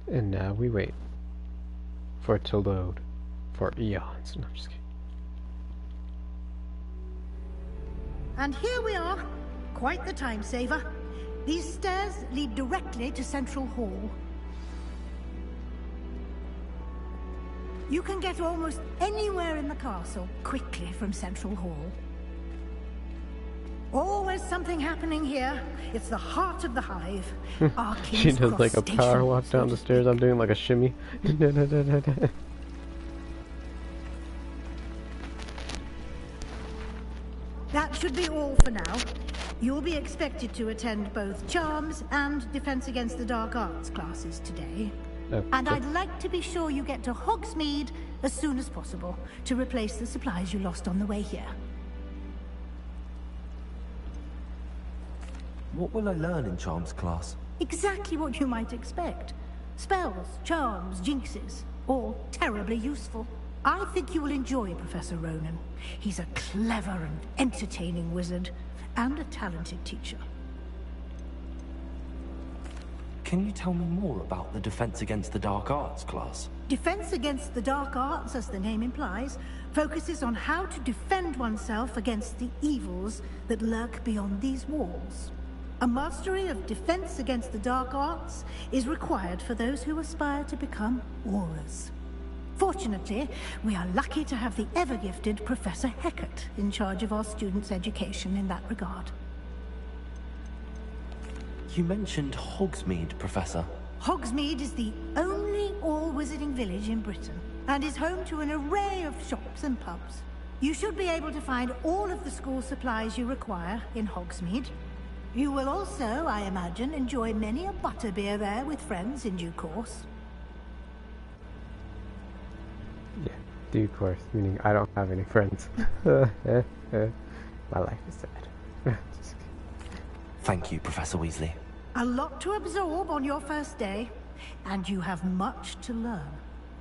And now we wait for it to load for eons. No, I'm just kidding. And here we are. Quite the time saver. These stairs lead directly to Central Hall. You can get almost anywhere in the castle quickly from Central Hall. Always something happening here. It's the heart of the hive. She does like a power walk down the stairs. I'm doing like a shimmy. That should be all for now. You'll be expected to attend both Charms and Defense Against the Dark Arts classes today. And I'd like to be sure you get to Hogsmeade as soon as possible to replace the supplies you lost on the way here. What will I learn in Charms class? Exactly what you might expect. Spells, charms, jinxes, all terribly useful. I think you will enjoy Professor Ronan. He's a clever and entertaining wizard, and a talented teacher. Can you tell me more about the Defense Against the Dark Arts class? Defense Against the Dark Arts, as the name implies, focuses on how to defend oneself against the evils that lurk beyond these walls. A mastery of Defense Against the Dark Arts is required for those who aspire to become Aurors. Fortunately, we are lucky to have the ever-gifted Professor Hecat in charge of our students' education in that regard. You mentioned Hogsmeade, Professor. Hogsmeade is the only all-wizarding village in Britain, and is home to an array of shops and pubs. You should be able to find all of the school supplies you require in Hogsmeade. You will also, I imagine, enjoy many a butterbeer there with friends in due course. Yeah, due course, meaning I don't have any friends. My life is sad. Thank you, Professor Weasley. A lot to absorb on your first day, and you have much to learn.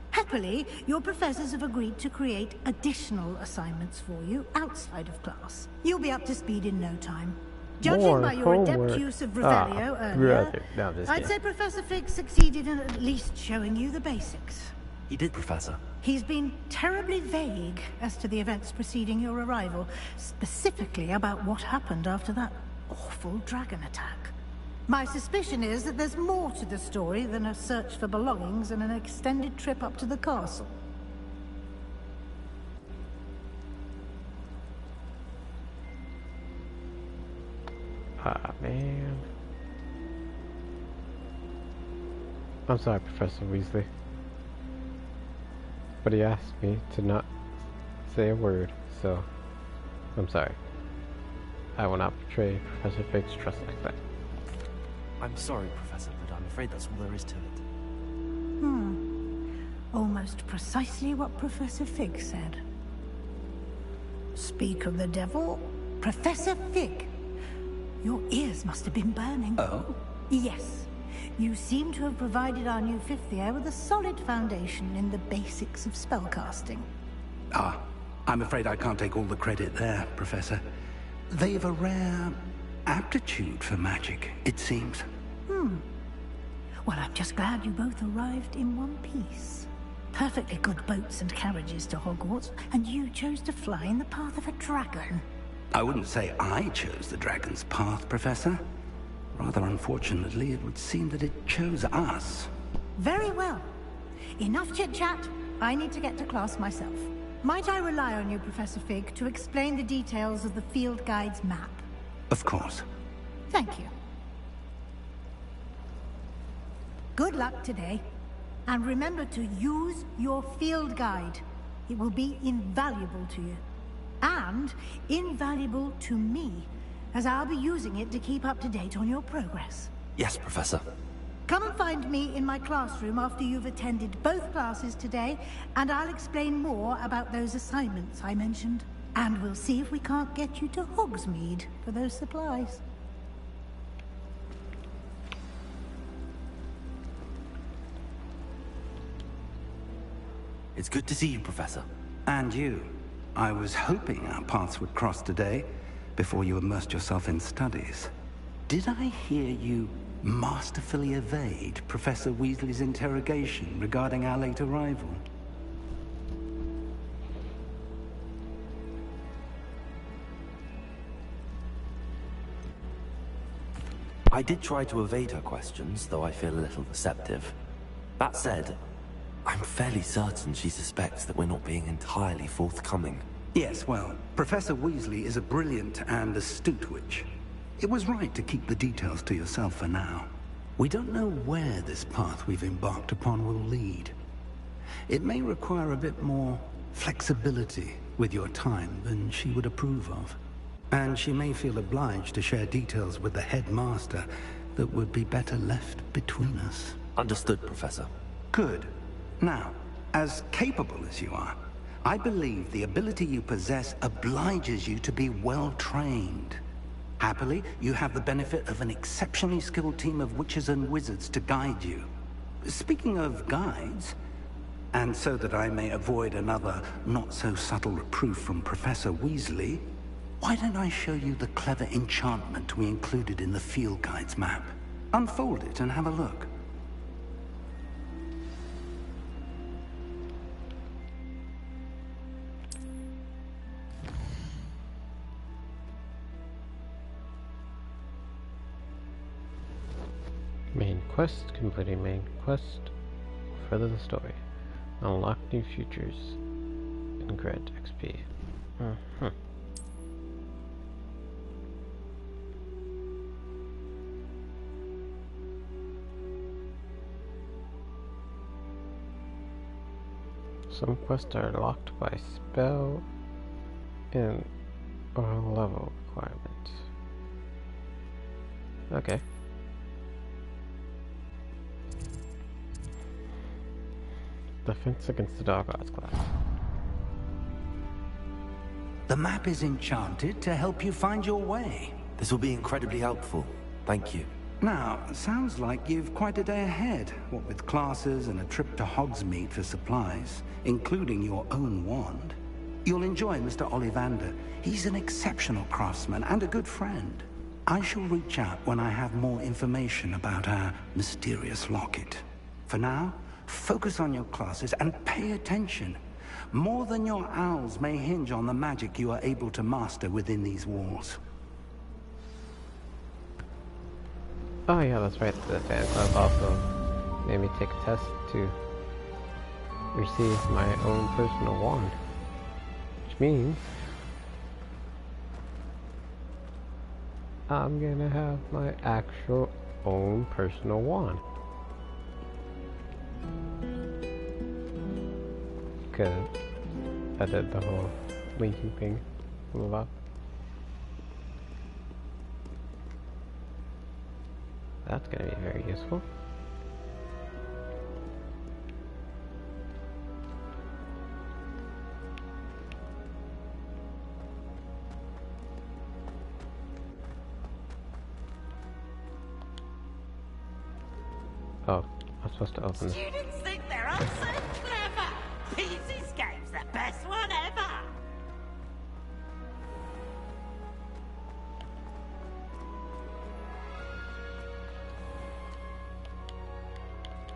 Happily, your professors have agreed to create additional assignments for you outside of class. You'll be up to speed in no time. Judging by your adept use of Revelio earlier, no, I'd say Professor Fig succeeded in at least showing you the basics. He did, Professor. He's been terribly vague as to the events preceding your arrival, specifically about what happened after that awful dragon attack. My suspicion is that there's more to the story than a search for belongings and an extended trip up to the castle. Ah, man. I'm sorry, Professor Weasley. But he asked me to not say a word, so I'm sorry. I will not betray Professor Fig's trust like that. I'm sorry, Professor, but I'm afraid that's all there is to it. Almost precisely what Professor Fig said. Speak of the devil, Professor Fig. Your ears must have been burning. Oh? Yes. You seem to have provided our new fifth year with a solid foundation in the basics of spellcasting. Ah, I'm afraid I can't take all the credit there, Professor. They've a rare aptitude for magic, it seems. Well, I'm just glad you both arrived in one piece. Perfectly good boats and carriages to Hogwarts, and you chose to fly in the path of a dragon. I wouldn't say I chose the dragon's path, Professor. Rather unfortunately, it would seem that it chose us. Very well. Enough chit-chat. I need to get to class myself. Might I rely on you, Professor Fig, to explain the details of the field guide's map? Of course. Thank you. Good luck today. And remember to use your field guide. It will be invaluable to you. And invaluable to me, as I'll be using it to keep up to date on your progress. Yes, Professor. Come and find me in my classroom after you've attended both classes today, and I'll explain more about those assignments I mentioned. And we'll see if we can't get you to Hogsmeade for those supplies. It's good to see you, Professor. And you. I was hoping our paths would cross today, before you immersed yourself in studies. Did I hear you masterfully evade Professor Weasley's interrogation regarding our late arrival? I did try to evade her questions, though I feel a little deceptive. That said, I'm fairly certain she suspects that we're not being entirely forthcoming. Yes, well, Professor Weasley is a brilliant and astute witch. It was right to keep the details to yourself for now. We don't know where this path we've embarked upon will lead. It may require a bit more flexibility with your time than she would approve of. And she may feel obliged to share details with the headmaster that would be better left between us. Understood, Professor. Good. Now, as capable as you are, I believe the ability you possess obliges you to be well-trained. Happily, you have the benefit of an exceptionally skilled team of witches and wizards to guide you. Speaking of guides, and so that I may avoid another not-so-subtle reproof from Professor Weasley, why don't I show you the clever enchantment we included in the field guide's map? Unfold it and have a look. Main quest, completing main quest, further the story, unlock new futures, and grant XP. Some quests are locked by spell and or level requirements. Okay. Defense against the Dark Arts class. The map is enchanted to help you find your way. This will be incredibly helpful. Thank you. Now, sounds like you've quite a day ahead, what with classes and a trip to Hogsmeade for supplies, including your own wand. You'll enjoy Mr. Ollivander. He's an exceptional craftsman and a good friend. I shall reach out when I have more information about our mysterious locket. For now, focus on your classes and pay attention. More than your owls may hinge on the magic you are able to master within these walls. Oh yeah, that's right. The fan club also made me take a test to receive my own personal wand. Which means I'm gonna have my actual own personal wand. Because I did the whole linking thing from above. That's going to be very useful. Oh, I'm supposed to open this. Students think they're all so clever. PC Escape's the best one ever.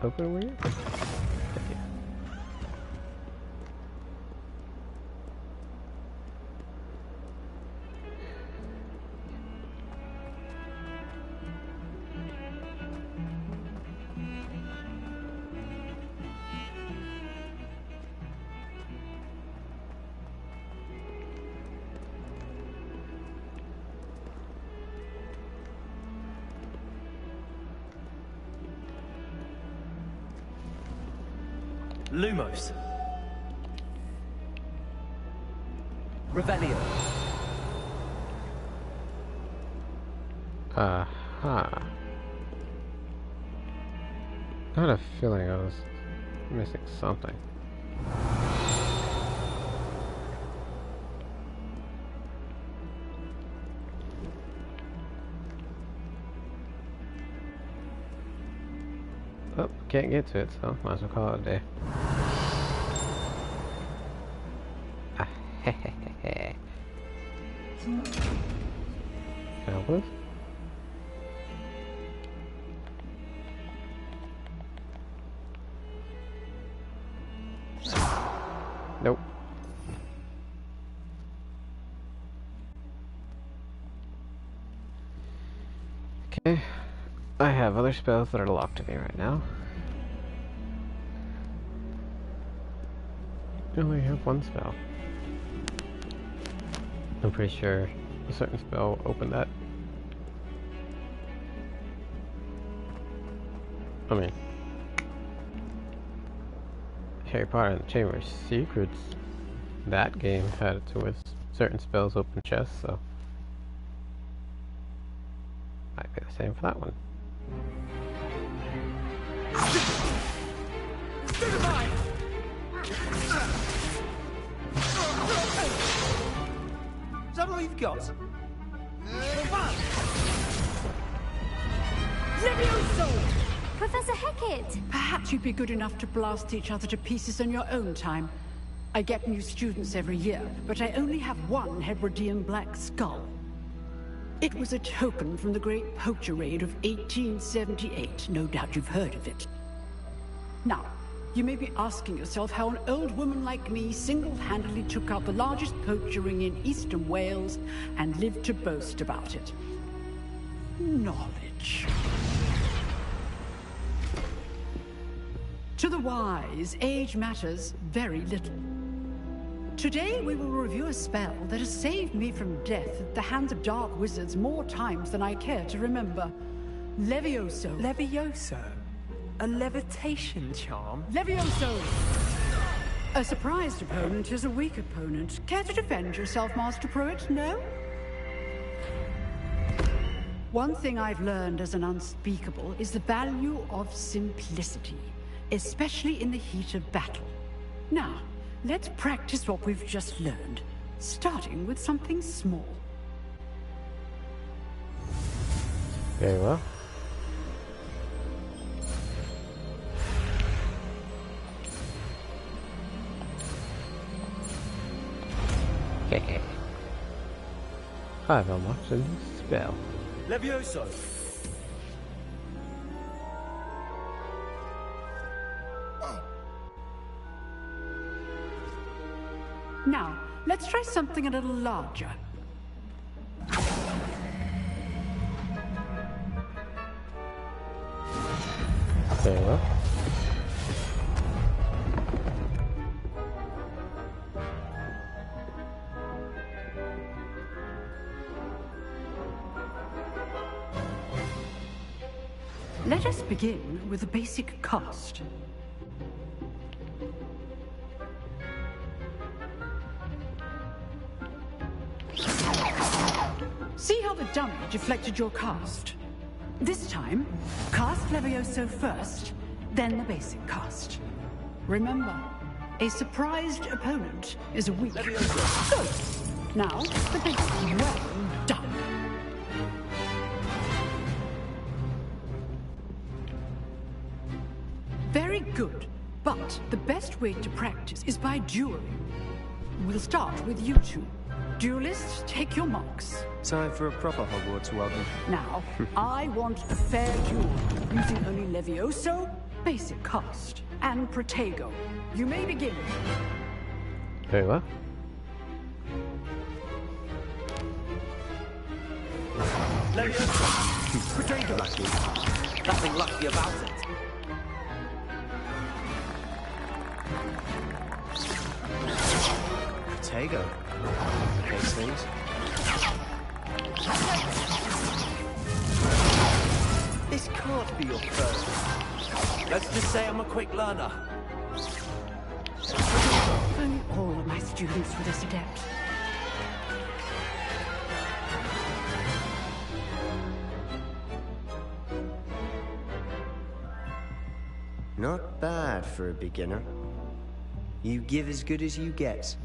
Open where? Lumos. Revelio. Aha. I had a feeling I was missing something. Oh, can't get to it, so might as well call it a day. Can I open this? Nope. Okay. I have other spells that are locked to me right now. I only have one spell. I'm pretty sure a certain spell will open that. I mean, Harry Potter and the Chamber of Secrets, that game had it to where certain spells open chests, so might be the same for that one. Is that all you've got? Levioso! Professor Hecat! Perhaps you'd be good enough to blast each other to pieces in your own time. I get new students every year, but I only have one Hebridean black skull. It was a token from the Great Poacher Raid of 1878. No doubt you've heard of it. Now, you may be asking yourself how an old woman like me single-handedly took out the largest poacher ring in eastern Wales and lived to boast about it. Knowledge. To the wise, age matters very little. Today we will review a spell that has saved me from death at the hands of dark wizards more times than I care to remember. Levioso. Levioso? A levitation charm? Levioso! A surprised opponent is a weak opponent. Care to defend yourself, Master Pruitt? No? One thing I've learned as an unspeakable is the value of simplicity, especially in the heat of battle. Now, let's practice what we've just learned, starting with something small. Very well. I've unlocked a new spell. Levioso! Now, let's try something a little larger. Very well. Let us begin with a basic cast. See how the dummy deflected your cast? This time, cast Levioso first, then the basic cast. Remember, a surprised opponent is a weak. Good. Now, the basic. Well done. The best way to practice is by dueling. We'll start with you two. Duelists, take your marks. Time for a proper Hogwarts welcome. Now, I want a fair duel, using only Levioso, basic cast, and Protego. You may begin. Very well. Protego. Nothing lucky about it. Protego. Those things. This can't be your first one. Let's just say I'm a quick learner. If only all of my students were this adept. Not bad for a beginner. You give as good as you get.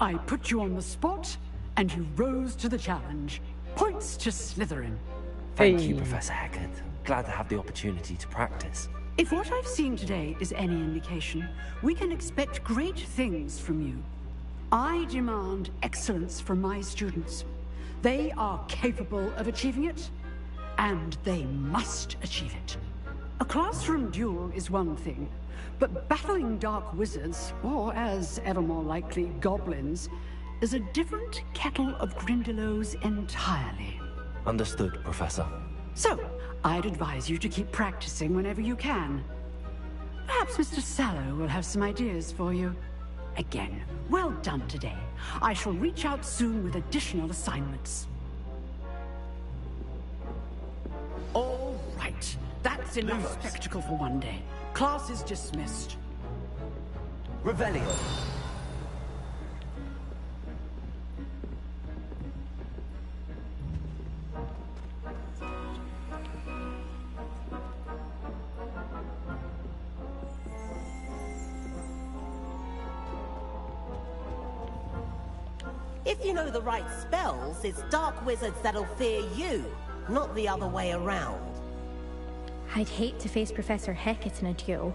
I put you on the spot, and you rose to the challenge. Points to Slytherin. Thank you, Professor Hackett. Glad to have the opportunity to practice. If what I've seen today is any indication, we can expect great things from you. I demand excellence from my students. They are capable of achieving it, and they must achieve it. A classroom duel is one thing, but battling dark wizards, or as ever more likely, goblins, is a different kettle of Grindylows entirely. Understood, Professor. So, I'd advise you to keep practicing whenever you can. Perhaps Mr. Sallow will have some ideas for you. Again, well done today. I shall reach out soon with additional assignments. All right. That's enough spectacle for one day. Class is dismissed. Revelio. If you know the right spells, it's dark wizards that'll fear you, not the other way around. I'd hate to face Professor Hackett in a duel.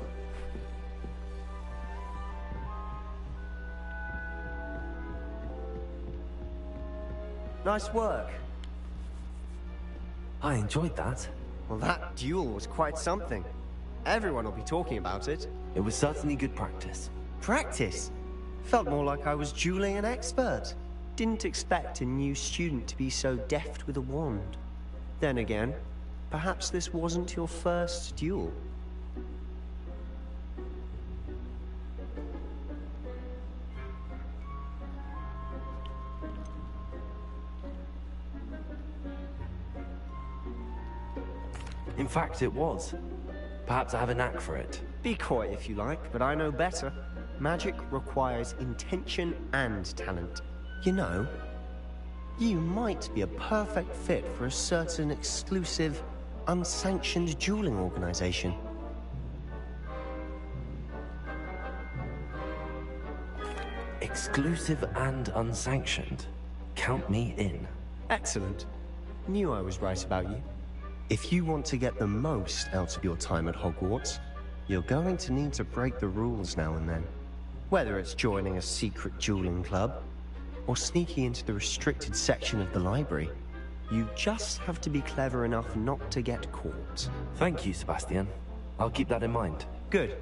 Nice work. I enjoyed that. Well, that duel was quite something. Everyone will be talking about it. It was certainly good practice. Practice? Felt more like I was dueling an expert. Didn't expect a new student to be so deft with a wand. Then again, perhaps this wasn't your first duel. In fact, it was. Perhaps I have a knack for it. Be coy if you like, but I know better. Magic requires intention and talent. You know, you might be a perfect fit for a certain exclusive, unsanctioned dueling organization. Exclusive and unsanctioned. Count me in. Excellent. Knew I was right about you. If you want to get the most out of your time at Hogwarts, you're going to need to break the rules now and then. Whether it's joining a secret dueling club, or sneaking into the restricted section of the library, you just have to be clever enough not to get caught. Thank you, Sebastian. I'll keep that in mind. Good.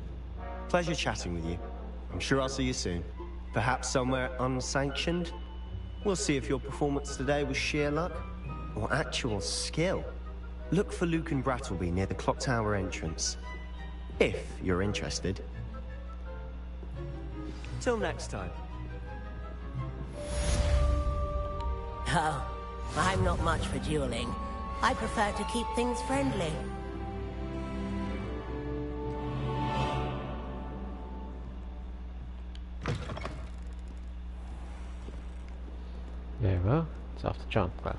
Pleasure chatting with you. I'm sure I'll see you soon. Perhaps somewhere unsanctioned? We'll see if your performance today was sheer luck, or actual skill. Look for Luke and Brattleby near the clock tower entrance. If you're interested. Till next time. Oh, I'm not much for dueling. I prefer to keep things friendly. Very well. It's off to charm class.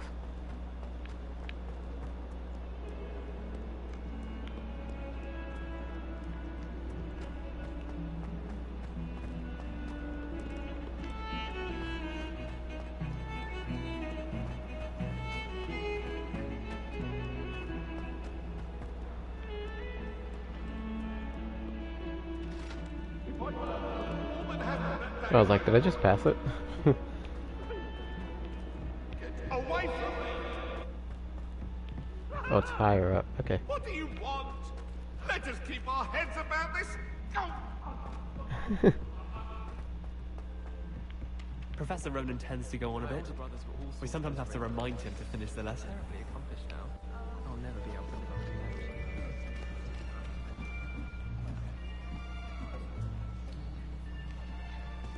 I was like, did I just pass it? Away from me! Oh, it's higher up. Okay. What do you want? Let us keep our heads about this. Professor Ronan tends to go on a bit. We sometimes have to remind him to finish the lesson. Terribly accomplished now. I'll never be able to live up to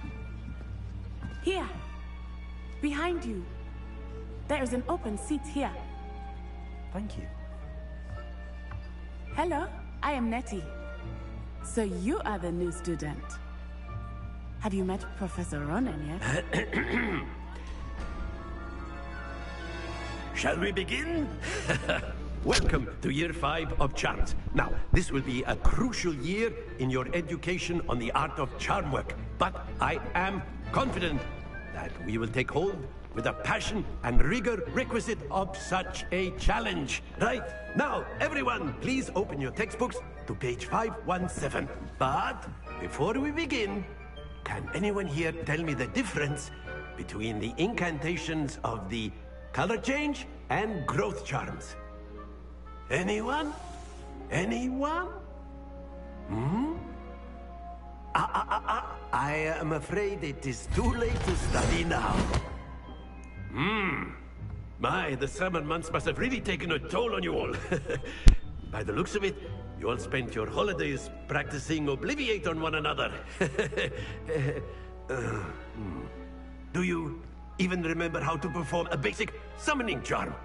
that. Here! Behind you. There is an open seat here. Thank you. Hello, I am Nettie. So you are the new student. Have you met Professor Ronan yet? Shall we begin? Welcome to Year 5 of Charms. Now, this will be a crucial year in your education on the art of charm work. But I am confident that we will take hold with the passion and rigor requisite of such a challenge. Right? Now, everyone, please open your textbooks to page 517. But before we begin, can anyone here tell me the difference between the incantations of the color change and growth charms? Anyone? Anyone? I am afraid it is too late to study now. My, the summer months must have really taken a toll on you all. By the looks of it, you all spent your holidays practicing Obliviate on one another. Do you even remember how to perform a basic summoning charm?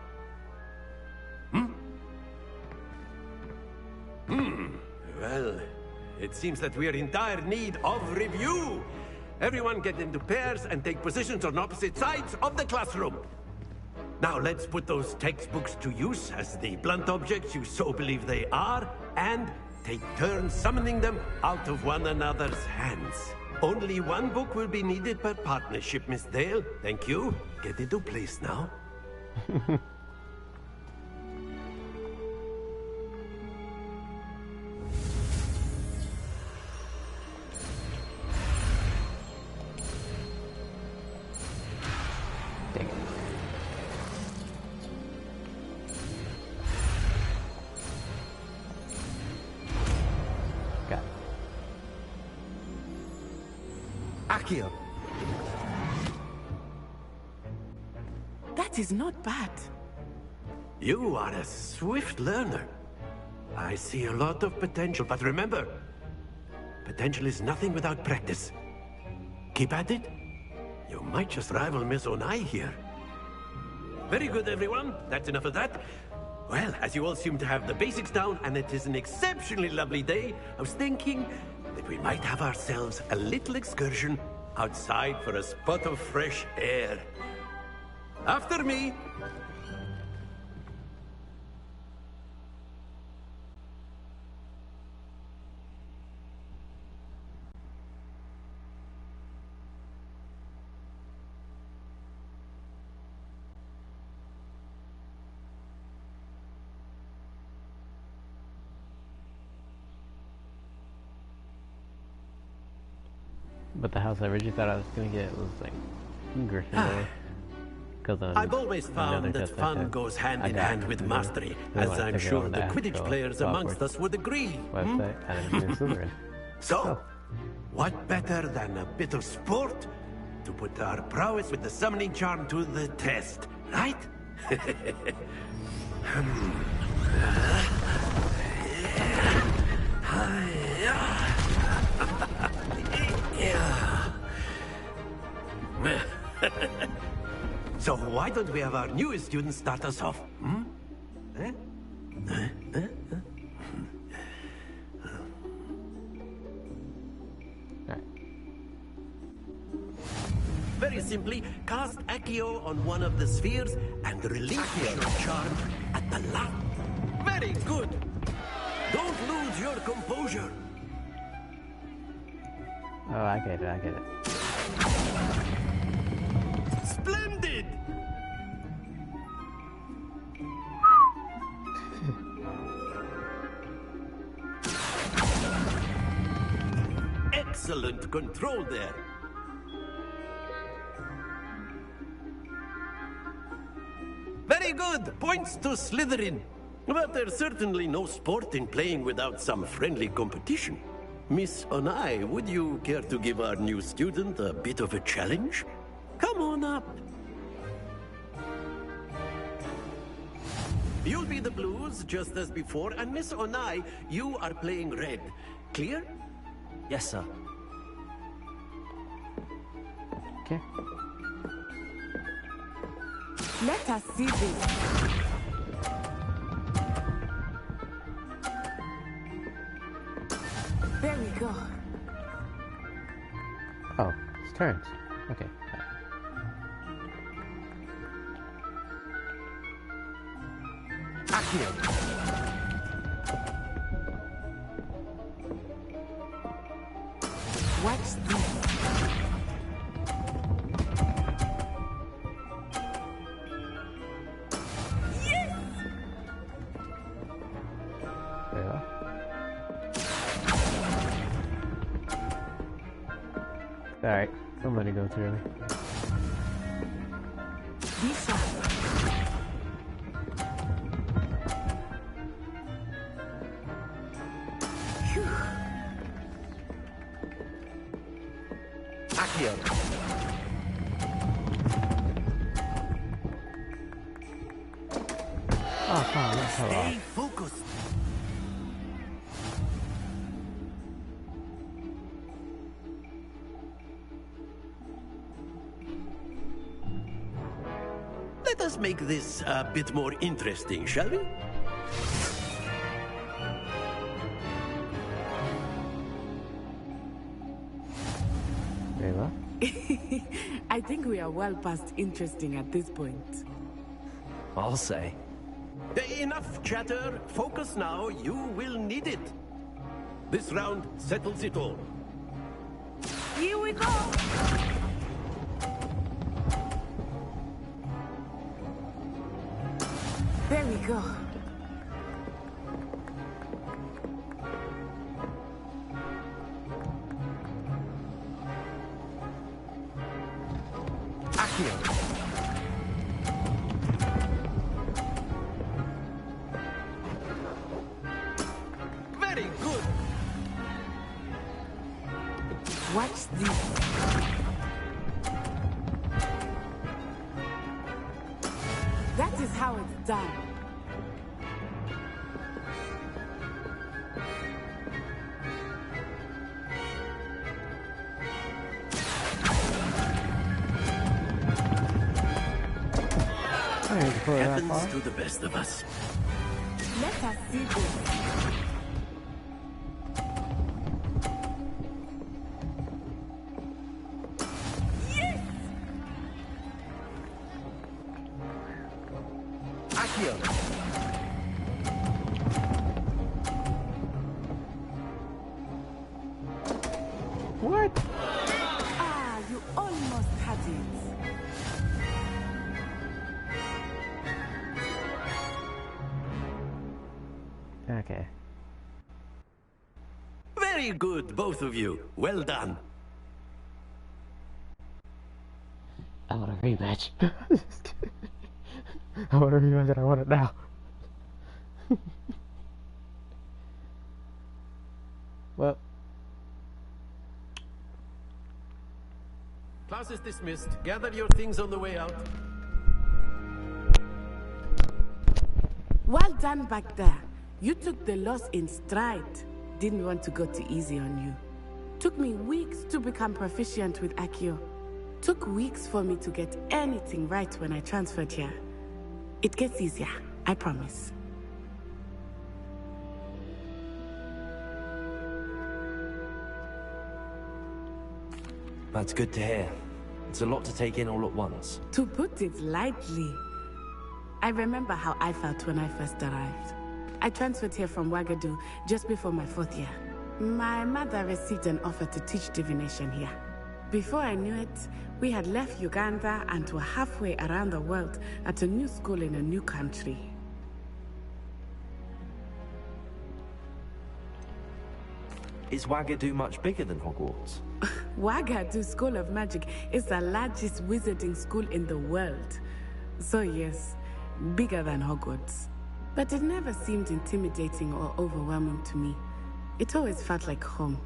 Well, it seems that we are in dire need of review. Everyone get into pairs and take positions on opposite sides of the classroom. Now let's put those textbooks to use as the blunt objects you so believe they are, and take turns summoning them out of one another's hands. Only one book will be needed per partnership, Miss Dale. Thank you. Get into place now. Akio. That is not bad. You are a swift learner. I see a lot of potential, but remember, potential is nothing without practice. Keep at it. You might just rival Miss Onai here. Very good, everyone. That's enough of that. Well, as you all seem to have the basics down, and it is an exceptionally lovely day, I was thinking that we might have ourselves a little excursion outside for a spot of fresh air. After me. But the house I originally thought I was gonna get was like Gryffindor. I've always found that fun goes hand in hand with mastery, as I'm sure the Quidditch players amongst us would agree. So, what better than a bit of sport to put our prowess with the summoning charm to the test, right? So why don't we have our newest student start us off? Very simply, cast Accio on one of the spheres and release your charm at the last. Very good. Don't lose your composure. Oh, I get it. Splendid! excellent control there. Very good. Points to Slytherin. But there's certainly no sport in playing without some friendly competition. Miss Onai, would you care to give our new student a bit of a challenge? Come on up. You'll be the blues, just as before, and Miss Onai, you are playing red. Clear? Yes, sir. Okay. Let us see this. There we go. Oh, it's turns. Okay. Accio. Watch this. Yes! There you go. Alright, I'm gonna go through. This one. Accio. Oh, come on, let's Stay focused. Let us make this a bit more interesting, shall we? There you go. I think we are well past interesting at this point. I'll say. Enough chatter. Focus now. You will need it. This round settles it all. Here we go! There we go. Accio. Very good. Watch this. That is how it's done. Happens to the best of us. Let us see this. Yes! Accio. What? Ah, you almost had it. Okay. Very good, both of you. Well done. I want a rematch. I want a rematch and I want it now. Well. Class is dismissed. Gather your things on the way out. Well done back there. You took the loss in stride. Didn't want to go too easy on you. Took me weeks to become proficient with Accio. Took weeks for me to get anything right when I transferred here. It gets easier, I promise. That's good to hear. It's a lot to take in all at once. To put it lightly, I remember how I felt when I first arrived. I transferred here from Wagadu just before my 4th year. My mother received an offer to teach divination here. Before I knew it, we had left Uganda and were halfway around the world at a new school in a new country. Is Wagadu much bigger than Hogwarts? Wagadu School of Magic is the largest wizarding school in the world. So yes, bigger than Hogwarts. But it never seemed intimidating or overwhelming to me. It always felt like home.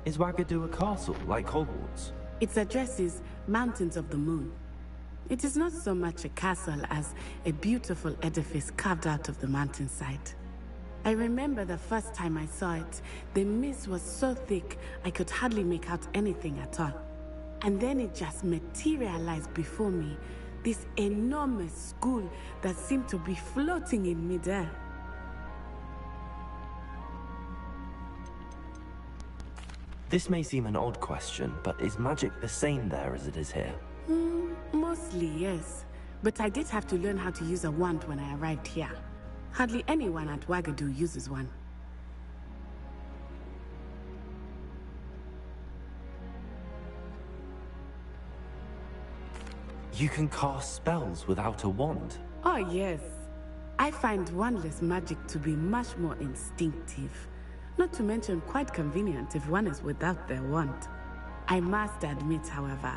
Is Wagadu a castle, like Hogwarts? Its address is Mountains of the Moon. It is not so much a castle as a beautiful edifice carved out of the mountainside. I remember the first time I saw it, the mist was so thick I could hardly make out anything at all. And then it just materialized before me, this enormous school that seemed to be floating in midair. This may seem an odd question, but is magic the same there as it is here? Mostly, yes. But I did have to learn how to use a wand when I arrived here. Hardly anyone at Wagadu uses one. You can cast spells without a wand? Oh, yes. I find wandless magic to be much more instinctive. Not to mention quite convenient if one is without their wand. I must admit, however,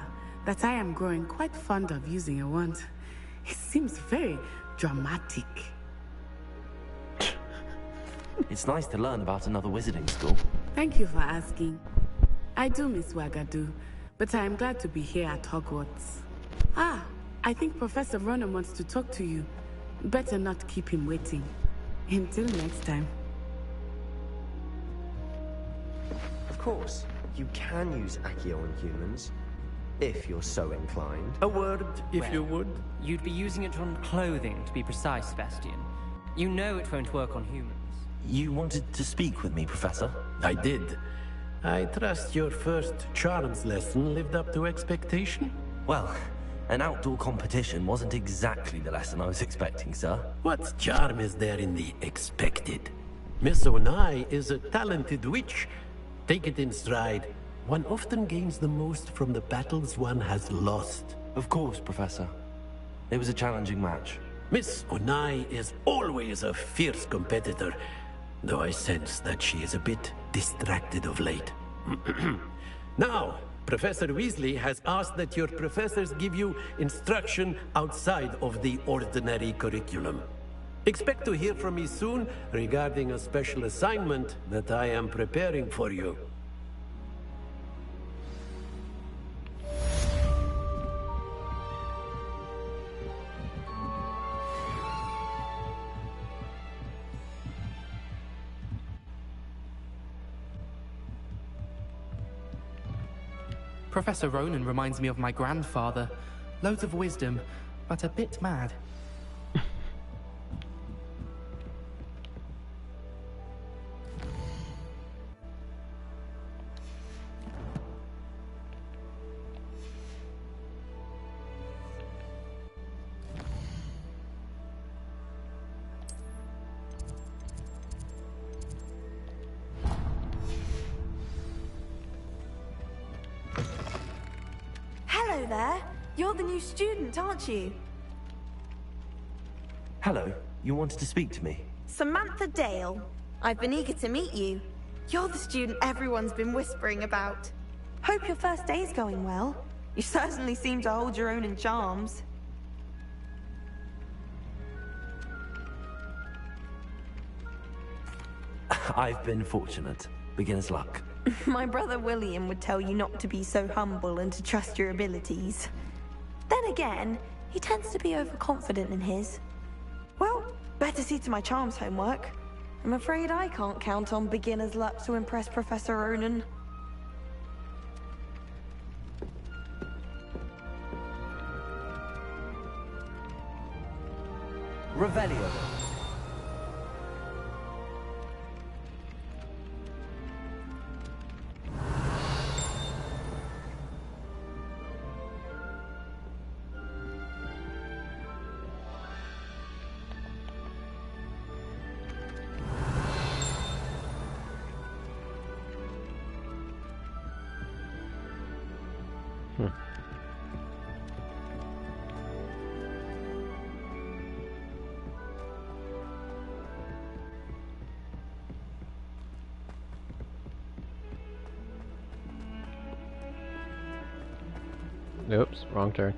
that I am growing quite fond of using a wand. It seems very dramatic. It's nice to learn about another wizarding school. Thank you for asking. I do miss Wagadu, but I am glad to be here at Hogwarts. I think Professor Ronan wants to talk to you. Better not keep him waiting. Until next time. Of course, you can use Accio on humans, if you're so inclined. A word, if you would. You'd be using it on clothing, to be precise, Sebastian. You know it won't work on humans. You wanted to speak with me, Professor? I did. I trust your first charms lesson lived up to expectation? Well, an outdoor competition wasn't exactly the lesson I was expecting, sir. What charm is there in the expected? Miss Onai is a talented witch. Take it in stride. One often gains the most from the battles one has lost. Of course, Professor. It was a challenging match. Miss Onai is always a fierce competitor, though I sense that she is a bit distracted of late. Now, Professor Weasley has asked that your professors give you instruction outside of the ordinary curriculum. Expect to hear from me soon regarding a special assignment that I am preparing for you. Professor Ronan reminds me of my grandfather. Loads of wisdom, but a bit mad. Hello there. You're the new student, aren't you? Hello. You wanted to speak to me? Samantha Dale. I've been eager to meet you. You're the student everyone's been whispering about. Hope your first day's going well. You certainly seem to hold your own in charms. I've been fortunate. Beginner's luck. My brother William would tell you not to be so humble and to trust your abilities. Then again, he tends to be overconfident in his. Well, better see to my charms homework. I'm afraid I can't count on beginner's luck to impress Professor Ronan. Revelio. Oops, wrong turn.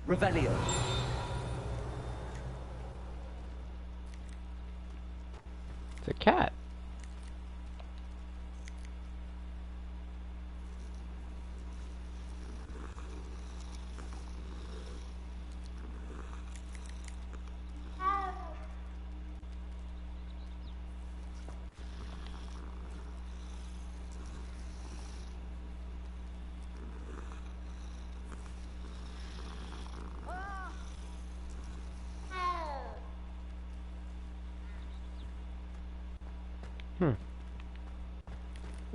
Revelio. It's a cat.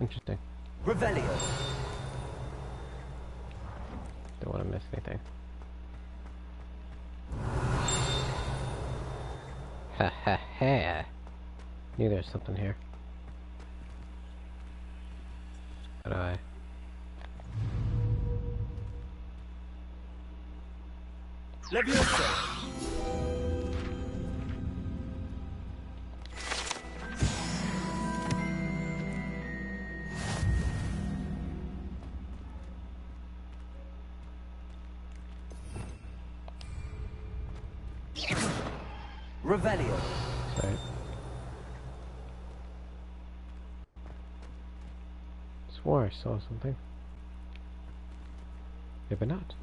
Interesting. Revelio. Don't want to miss anything. Ha ha ha. Knew there's something here. But Levioso. Revelio. Sorry. Swore I saw something. Maybe not.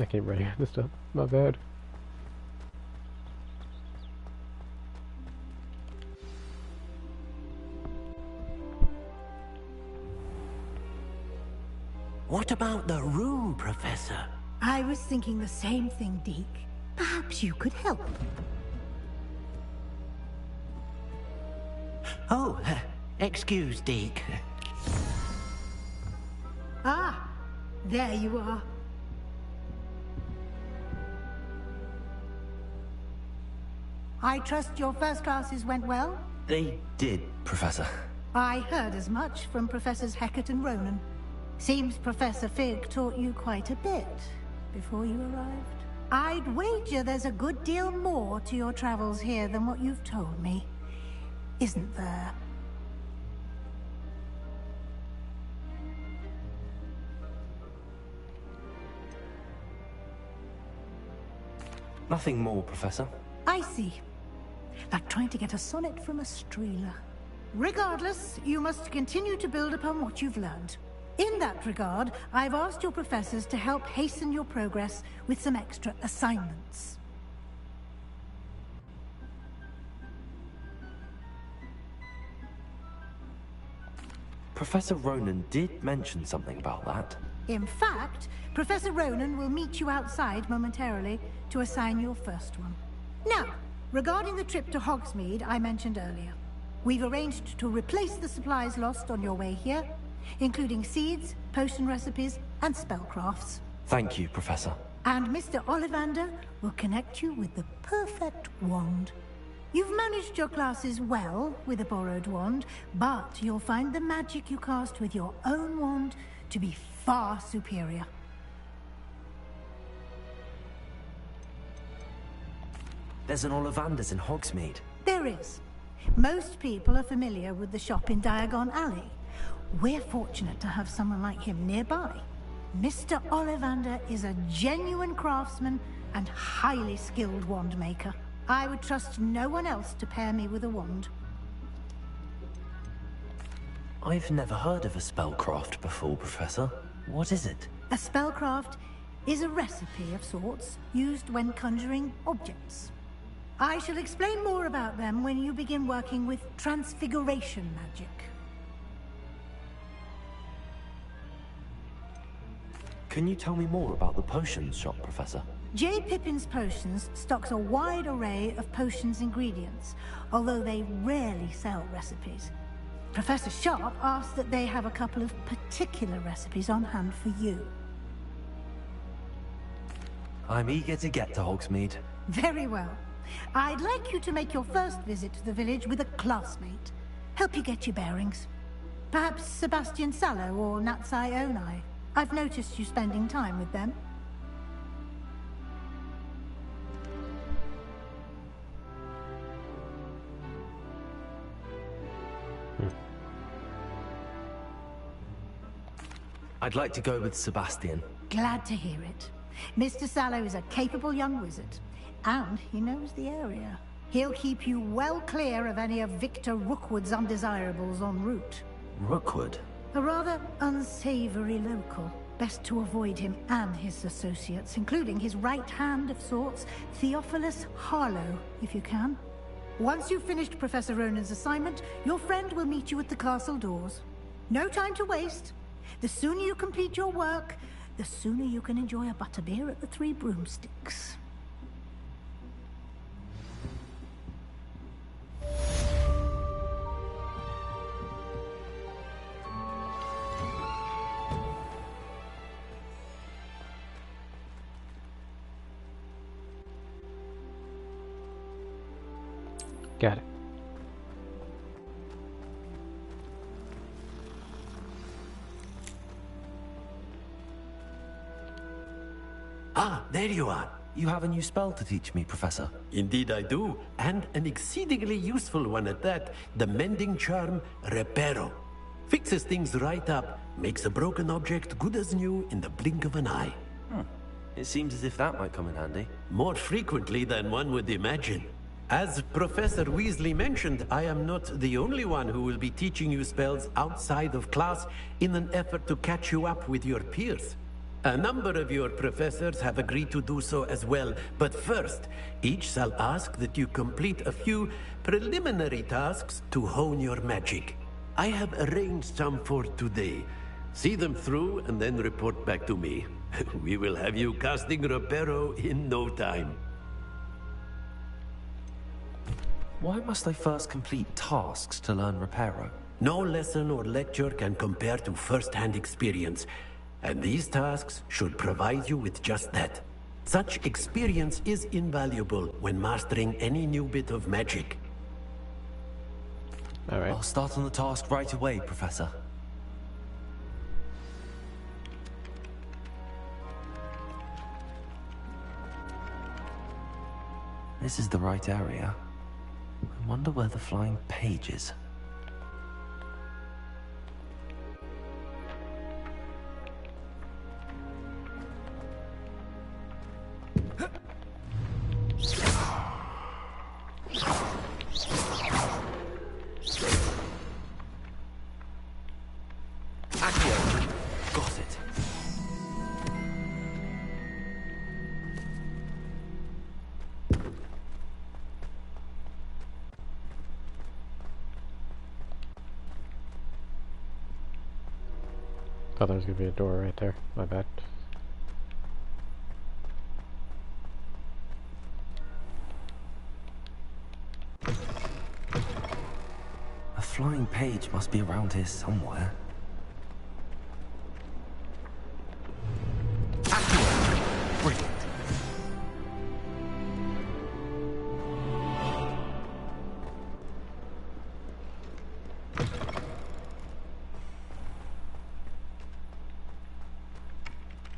I keep running out of stuff. My bad. What about the room, Professor? I was thinking the same thing, Deke. Perhaps you could help. Oh, excuse, Deke. Ah, there you are. I trust your first classes went well? They did, Professor. I heard as much from Professors Hecat and Ronan. Seems Professor Fig taught you quite a bit before you arrived. I'd wager there's a good deal more to your travels here than what you've told me. Isn't there? Nothing more, Professor. I see. Like trying to get a sonnet from a streeler. Regardless, you must continue to build upon what you've learned. In that regard, I've asked your professors to help hasten your progress with some extra assignments. Professor Ronan did mention something about that. In fact, Professor Ronan will meet you outside momentarily to assign your first one. Now, regarding the trip to Hogsmeade I mentioned earlier, we've arranged to replace the supplies lost on your way here, including seeds, potion recipes, and spellcrafts. Thank you, Professor. And Mr. Ollivander will connect you with the perfect wand. You've managed your classes well with a borrowed wand, but you'll find the magic you cast with your own wand to be far superior. There's an Ollivander's in Hogsmeade. There is. Most people are familiar with the shop in Diagon Alley. We're fortunate to have someone like him nearby. Mr. Ollivander is a genuine craftsman and highly skilled wand maker. I would trust no one else to pair me with a wand. I've never heard of a spellcraft before, Professor. What is it? A spellcraft is a recipe of sorts used when conjuring objects. I shall explain more about them when you begin working with transfiguration magic. Can you tell me more about the potions shop, Professor? J. Pippin's Potions stocks a wide array of potions ingredients, although they rarely sell recipes. Professor Sharp asked that they have a couple of particular recipes on hand for you. I'm eager to get to Hogsmeade. Very well. I'd like you to make your first visit to the village with a classmate. Help you get your bearings. Perhaps Sebastian Sallow or Natsai Onai. I've noticed you spending time with them. I'd like to go with Sebastian. Glad to hear it. Mr. Sallow is a capable young wizard, and he knows the area. He'll keep you well clear of any of Victor Rookwood's undesirables en route. Rookwood? A rather unsavory local. Best to avoid him and his associates, including his right hand of sorts, Theophilus Harlow, if you can. Once you've finished Professor Ronan's assignment, your friend will meet you at the castle doors. No time to waste. The sooner you complete your work, the sooner you can enjoy a butterbeer at the Three Broomsticks. Got it. Ah, there you are. You have a new spell to teach me, Professor. Indeed I do, and an exceedingly useful one at that. The mending charm, Reparo. Fixes things right up, makes a broken object good as new in the blink of an eye. It seems as if that might come in handy. More frequently than one would imagine. As Professor Weasley mentioned, I am not the only one who will be teaching you spells outside of class in an effort to catch you up with your peers. A number of your professors have agreed to do so as well, but first, each shall ask that you complete a few preliminary tasks to hone your magic. I have arranged some for today. See them through and then report back to me. We will have you casting Reparo in no time. Why must I first complete tasks to learn Reparo? No lesson or lecture can compare to first-hand experience. And these tasks should provide you with just that. Such experience is invaluable when mastering any new bit of magic. All right. I'll start on the task right away, Professor. This is the right area. I wonder where the flying page is. Got it. Thought there was gonna be a door right there. My bad. A flying page must be around here somewhere. Brilliant.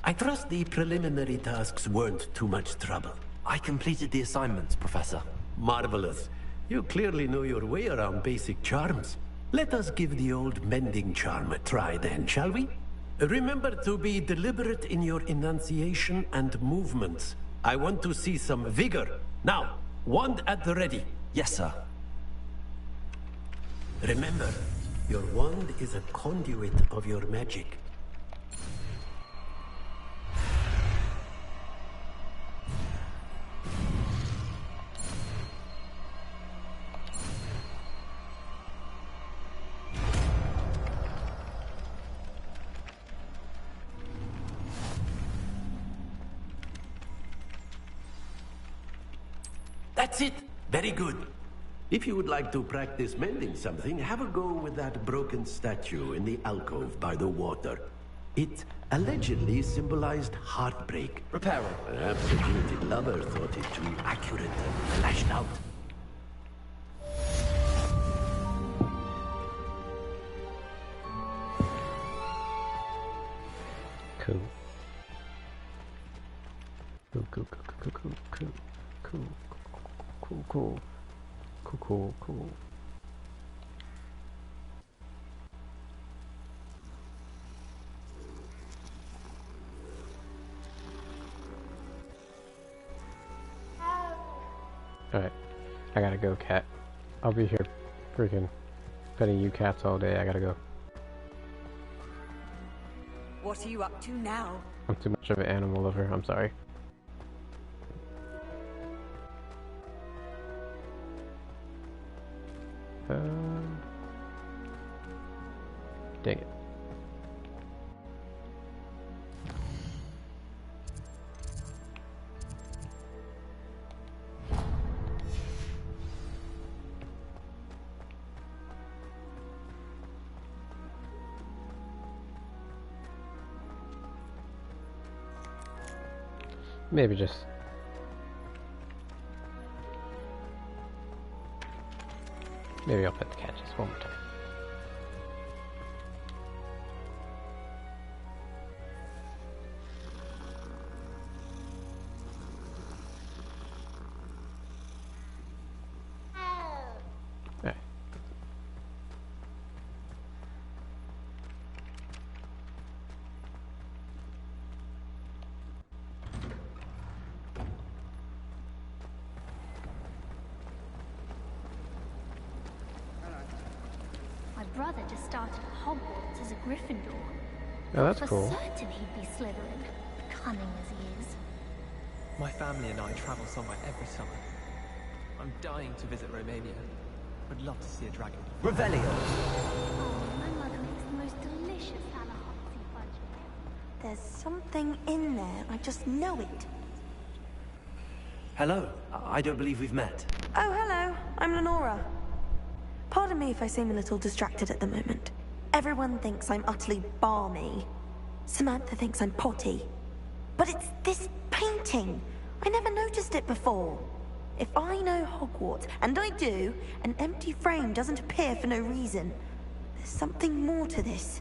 I trust the preliminary tasks weren't too much trouble. I completed the assignments, Professor. Marvelous. You clearly know your way around basic charms. Let us give the old mending charm a try then, shall we? Remember to be deliberate in your enunciation and movements. I want to see some vigor. Now, wand at the ready. Yes, sir. Remember, your wand is a conduit of your magic. That's it. Very good. If you would like to practice mending something, have a go with that broken statue in the alcove by the water. It allegedly symbolized heartbreak. Repair it. Perhaps the jilted lover thought it too accurate and lashed out. Cool. Cool. Alright, I gotta go, cat. I'll be here freaking petting you cats all day. I gotta go. What are you up to now? I'm too much of an animal lover. I'm sorry. Dang it. Maybe just... Maybe I'll pet the cat just one more time. Alright. My brother just started at Hogwarts as a Gryffindor. Oh, that's cool. For certain he'd be Slytherin, cunning as he is. My family and I travel somewhere every summer. I'm dying to visit Romania. Would love to see a dragon. Revelio. Oh, my mother makes the most delicious Tallahassee fudge. There's something in there. I just know it. Hello. I don't believe we've met. Oh, hello. I'm Lenora. Pardon me if I seem a little distracted at the moment. Everyone thinks I'm utterly balmy. Samantha thinks I'm potty. But it's this painting. I never noticed it before. If I know Hogwarts, and I do, an empty frame doesn't appear for no reason. There's something more to this.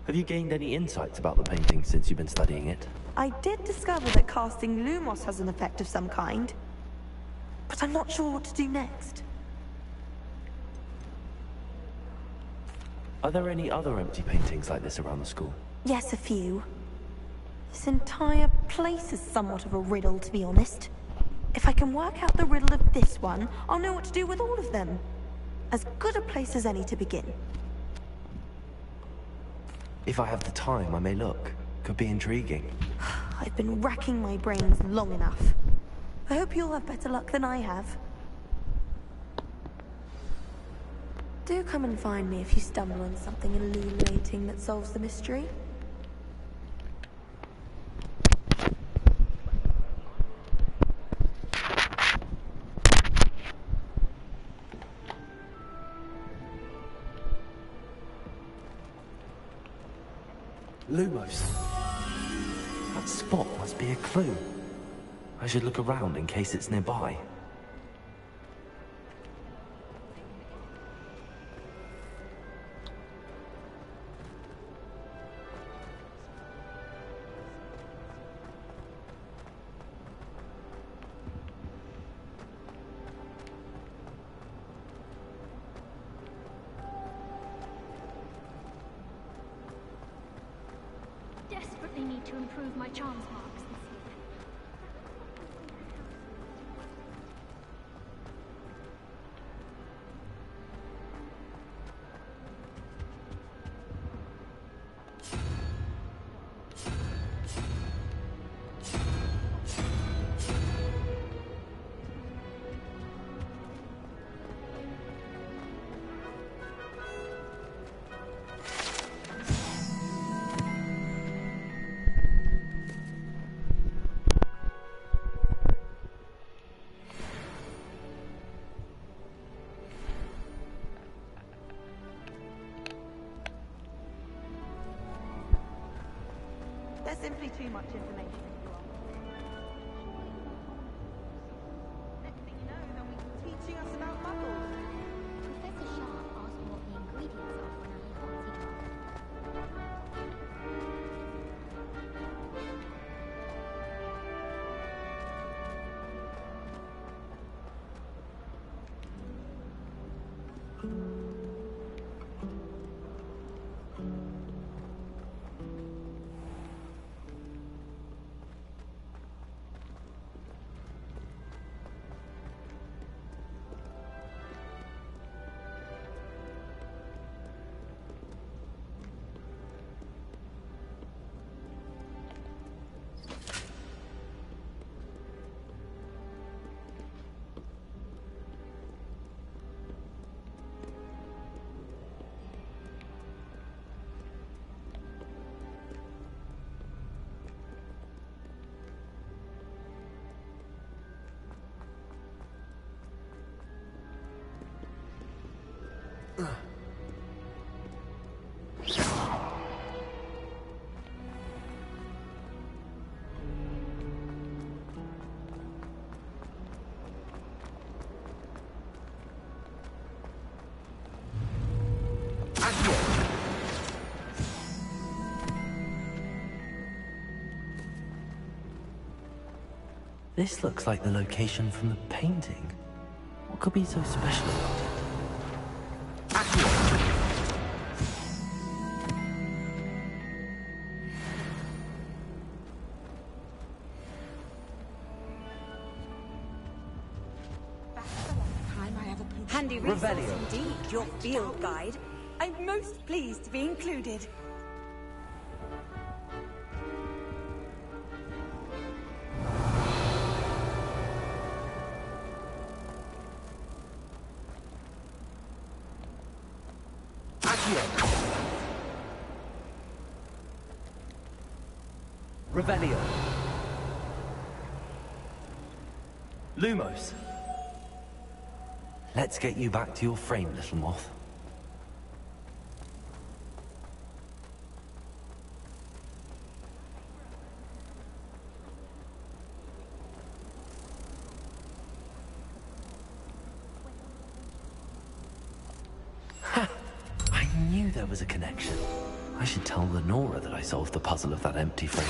Have you gained any insights about the painting since you've been studying it? I did discover that casting Lumos has an effect of some kind. But I'm not sure what to do next. Are there any other empty paintings like this around the school? Yes, a few. This entire place is somewhat of a riddle, to be honest. If I can work out the riddle of this one, I'll know what to do with all of them. As good a place as any to begin. If I have the time, I may look. Could be intriguing. I've been racking my brains long enough. I hope you'll have better luck than I have. Do come and find me if you stumble on something illuminating that solves the mystery. Lumos. That spot must be a clue. I should look around in case it's nearby. Desperately need to improve my charms marks this year. simply too much information. Next thing you know, they'll be teaching us about muggles. Professor Sharp asked me what the ingredients are when I had fancy talk. This looks like the location from the painting. What could be so special about it? Handy resource indeed, your field guide. I'm most pleased to be included. Revelio. Lumos. Let's get you back to your frame, little moth. Ha! I knew there was a connection. I should tell Lenora that I solved the puzzle of that empty frame.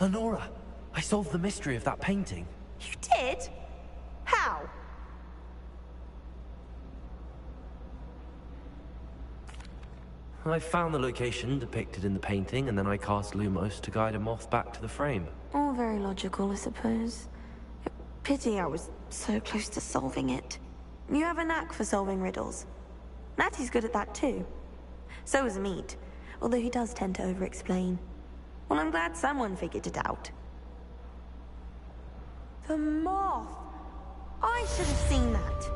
Lenora, I solved the mystery of that painting. You did? How? I found the location depicted in the painting, and then I cast Lumos to guide a moth back to the frame. All very logical, I suppose. Pity I was so close to solving it. You have a knack for solving riddles. Natty's good at that too. So is Meat, although he does tend to over-explain. Well, I'm glad someone figured it out. The moth! I should have seen that.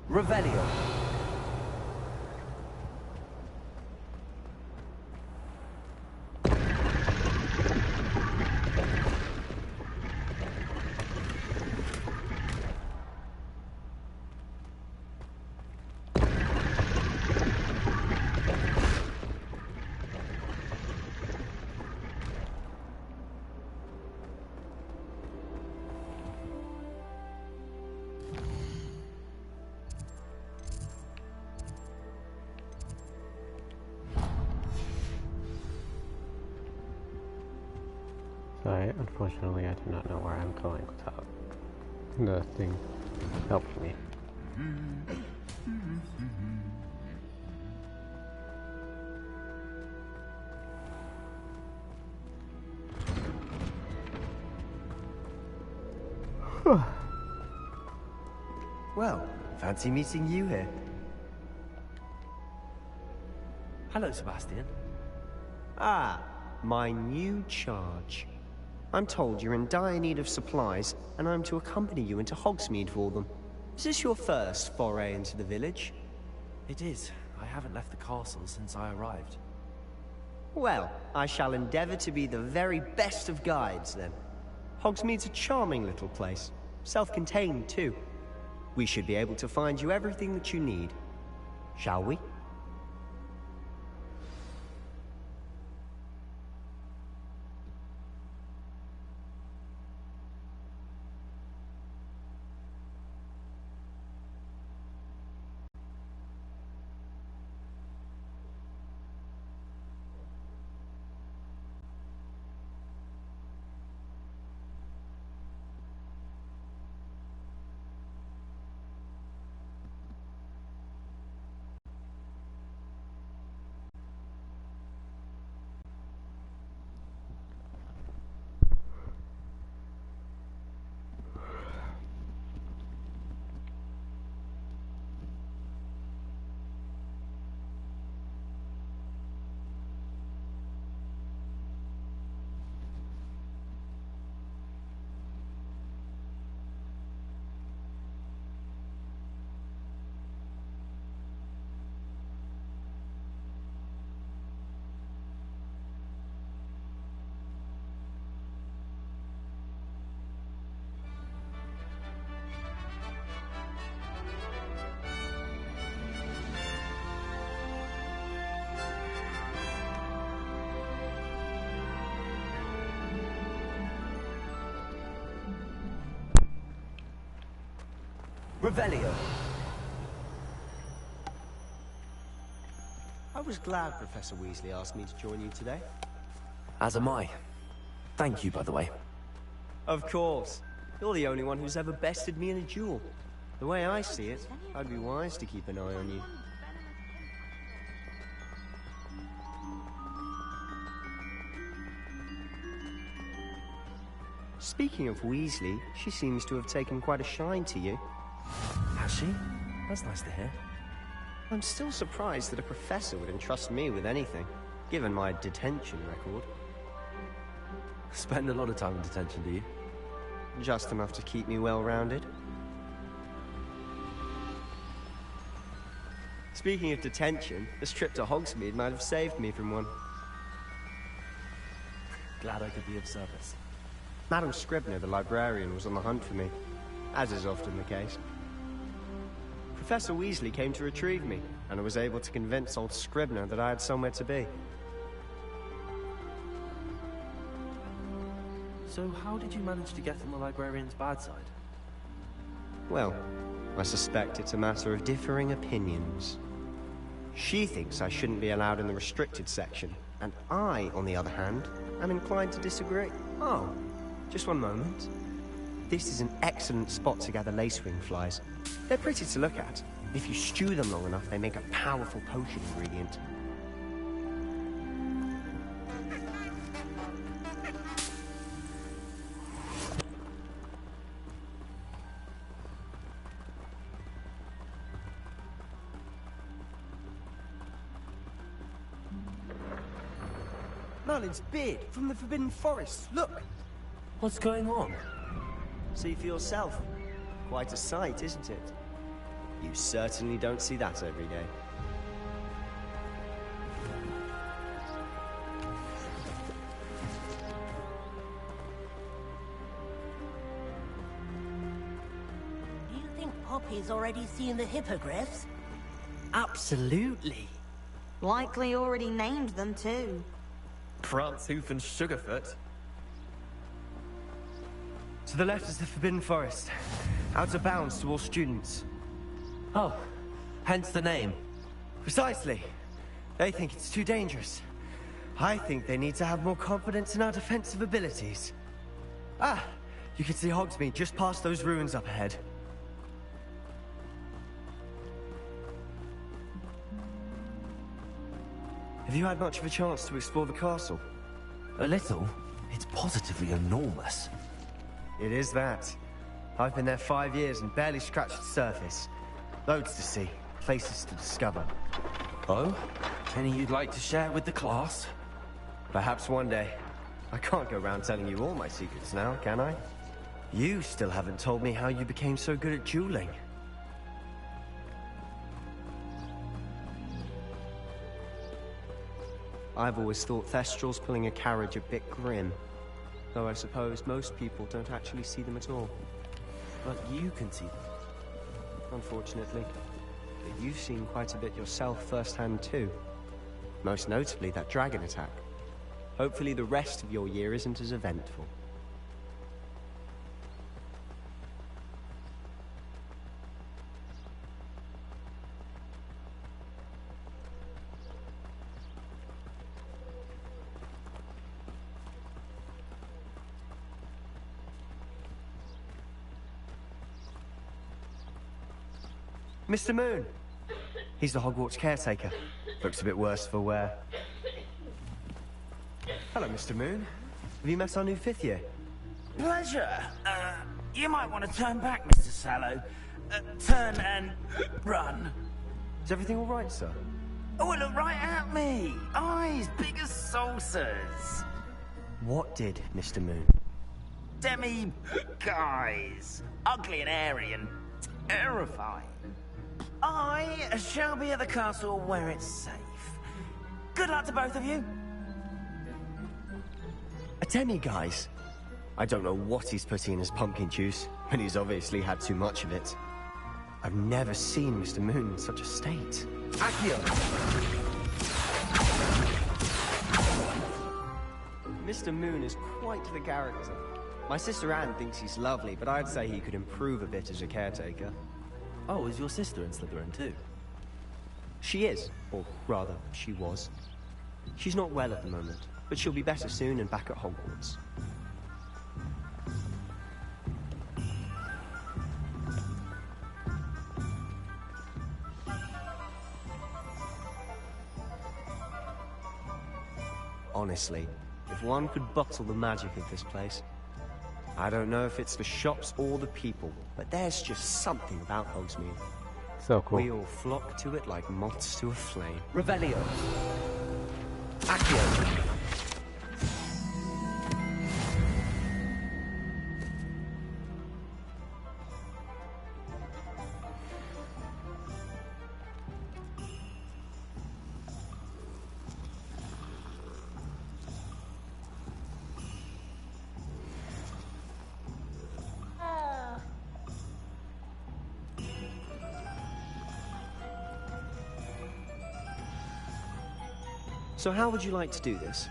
Revelio. Unfortunately, I do not know where I'm going without the thing helping me. Well, fancy meeting you here. Hello, Sebastian. Ah, my new charge. I'm told you're in dire need of supplies, and I'm to accompany you into Hogsmeade for them. Is this your first foray into the village? It is. I haven't left the castle since I arrived. Well, I shall endeavor to be the very best of guides, then. Hogsmeade's a charming little place. Self-contained, too. We should be able to find you everything that you need. Shall we? Revelio. I was glad Professor Weasley asked me to join you today. As am I. Thank you, by the way. Of course. You're the only one who's ever bested me in a duel. The way I see it, I'd be wise to keep an eye on you. Speaking of Weasley, she seems to have taken quite a shine to you. Has she? That's nice to hear. I'm still surprised that a professor would entrust me with anything, given my detention record. Spend a lot of time in detention, do you? Just enough to keep me well-rounded. Speaking of detention, this trip to Hogsmeade might have saved me from one. Glad I could be of service. Madam Scribner, the librarian, was on the hunt for me, as is often the case. Professor Weasley came to retrieve me, and I was able to convince old Scribner that I had somewhere to be. So how did you manage to get on the librarian's bad side? Well, I suspect it's a matter of differing opinions. She thinks I shouldn't be allowed in the restricted section, and I, on the other hand, am inclined to disagree. Oh, just one moment. This is an excellent spot to gather lacewing flies. They're pretty to look at. If you stew them long enough, they make a powerful potion ingredient. Merlin's beard from the Forbidden Forest. Look! What's going on? See for yourself. Quite a sight, isn't it? You certainly don't see that every day. Do you think Poppy's already seen the hippogriffs? Absolutely. Likely already named them too. Prancehoof and Sugarfoot. To the left is the Forbidden Forest. Out of bounds to all students. Oh, hence the name. Precisely. They think it's too dangerous. I think they need to have more confidence in our defensive abilities. Ah, you can see Hogsmeade just past those ruins up ahead. Have you had much of a chance to explore the castle? A little. It's positively enormous. It is that. I've been there 5 years and barely scratched the surface. Loads to see, places to discover. Oh? Any you'd like to share with the class? Perhaps one day. I can't go around telling you all my secrets now, can I? You still haven't told me how you became so good at dueling. I've always thought Thestrals pulling a carriage a bit grim. Though I suppose most people don't actually see them at all. But you can see them. Unfortunately. But you've seen quite a bit yourself firsthand too. Most notably that dragon attack. Hopefully the rest of your year isn't as eventful. Mr. Moon! He's the Hogwarts caretaker. Looks a bit worse for wear. Hello, Mr. Moon. Have you met our new 5th year? Pleasure. You might want to turn back, Mr. Sallow. Turn and run. Is everything all right, sir? Oh, look right at me. Eyes big as saucers. What did, Mr. Moon? Guys. Ugly and airy and terrifying. I shall be at the castle where it's safe. Good luck to both of you. A guys. I don't know what he's putting in his pumpkin juice, but he's obviously had too much of it. I've never seen Mr. Moon in such a state. Accio! Mr. Moon is quite the character. My sister Anne thinks he's lovely, but I'd say he could improve a bit as a caretaker. Oh, is your sister in Slytherin too? She is, or rather, she was. She's not well at the moment, but she'll be better soon and back at Hogwarts. Honestly, if one could bottle the magic of this place. I don't know if it's the shops or the people, but there's just something about Hogsmeade. So cool. We all flock to it like moths to a flame. Revelio. Accio. So how would you like to do this?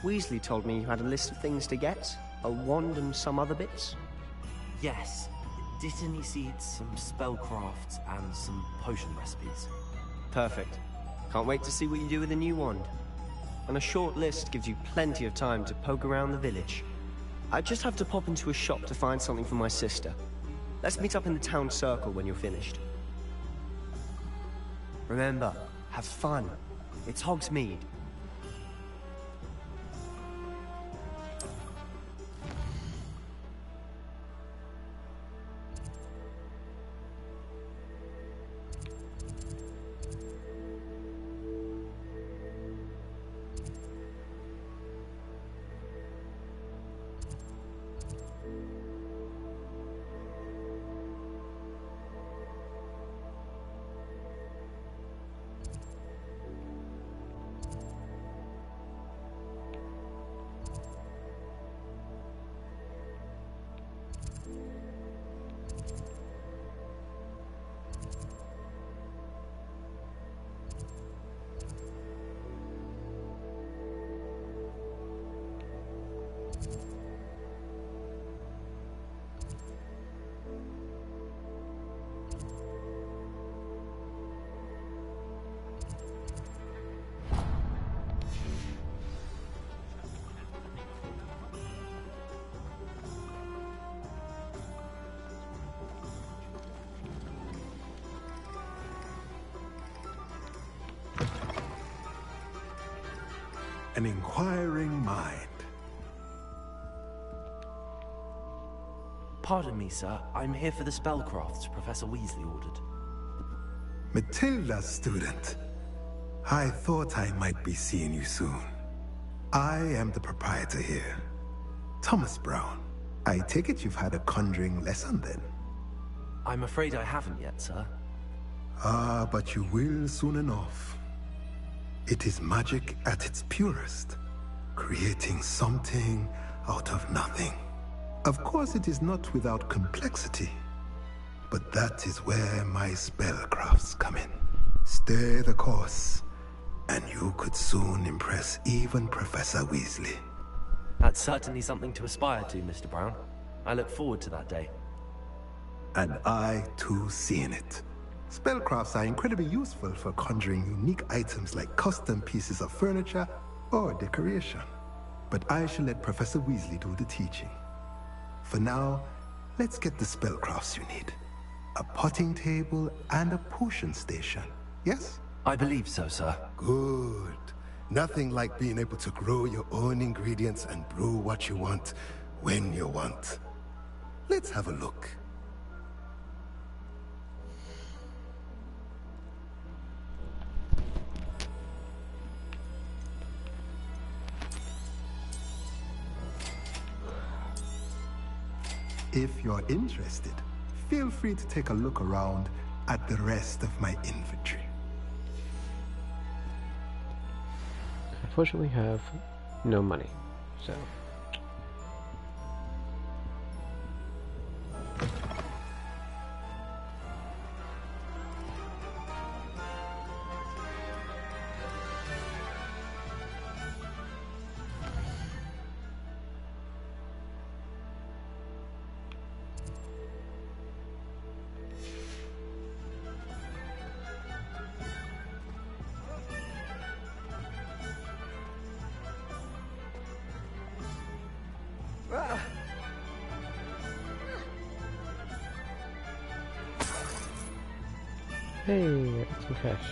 Weasley told me you had a list of things to get, a wand and some other bits. Yes. Dittany seeds, some spellcrafts, and some potion recipes. Perfect. Can't wait to see what you do with the new wand. And a short list gives you plenty of time to poke around the village. I just have to pop into a shop to find something for my sister. Let's meet up in the town circle when you're finished. Remember, have fun. It's Hogsmeade. An inquiring mind. Pardon me, sir. I'm here for the spellcrafts Professor Weasley ordered. Matilda's student. I thought I might be seeing you soon. I am the proprietor here, Thomas Brown. I take it you've had a conjuring lesson then? I'm afraid I haven't yet, sir. Ah, but you will soon enough. It is magic at its purest, creating something out of nothing. Of course, it is not without complexity, but that is where my spellcrafts come in. Stay the course, and you could soon impress even Professor Weasley. That's certainly something to aspire to, Mr. Brown. I look forward to that day. And I, too, seeing it. Spellcrafts are incredibly useful for conjuring unique items like custom pieces of furniture or decoration. But I shall let Professor Weasley do the teaching. For now, let's get the spellcrafts you need. A potting table and a potion station, yes? I believe so, sir. Good. Nothing like being able to grow your own ingredients and brew what you want, when you want. Let's have a look. If you're interested, feel free to take a look around at the rest of my inventory. Unfortunately, we have no money, so... Hey, I got some cash.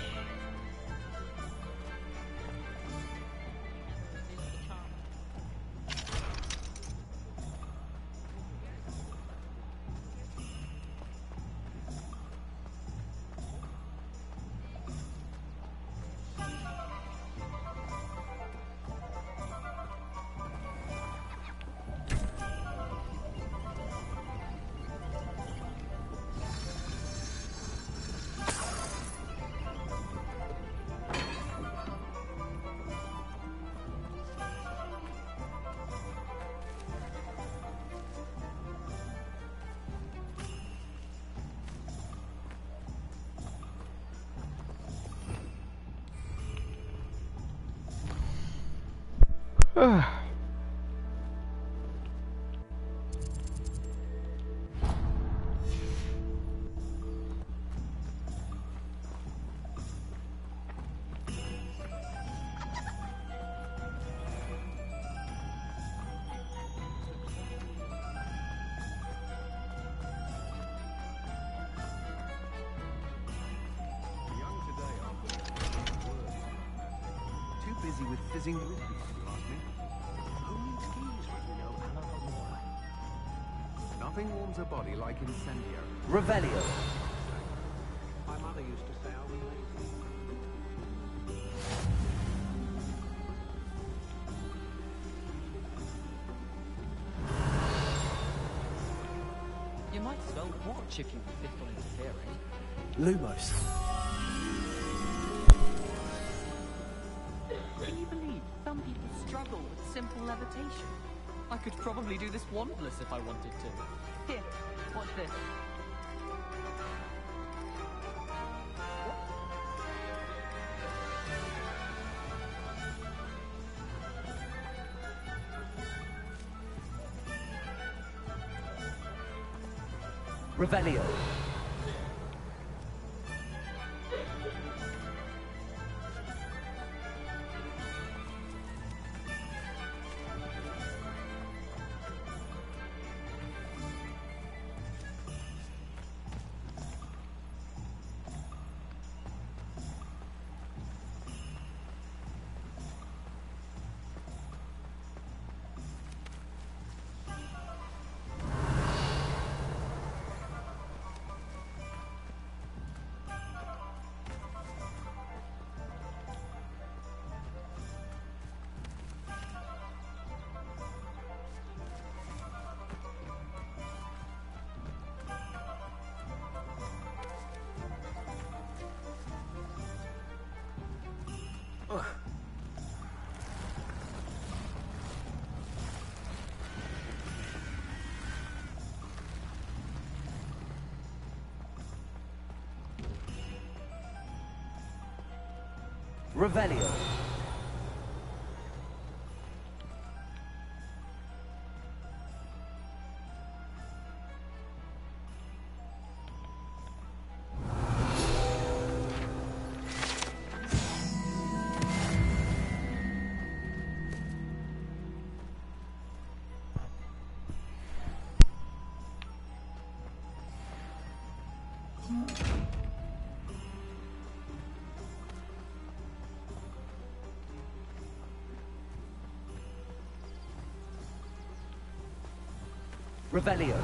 Busy with fizzing wood, if you ask me. Only skis really know a lot more. Nothing warms a body like incendio. Revelio. My mother used to say I was lazy. You might as well watch if you insist on interfering. Lumos. Can you believe some people struggle with simple levitation? I could probably do this wandless if I wanted to. Here, watch this. Revelio. Revelio. Revelio.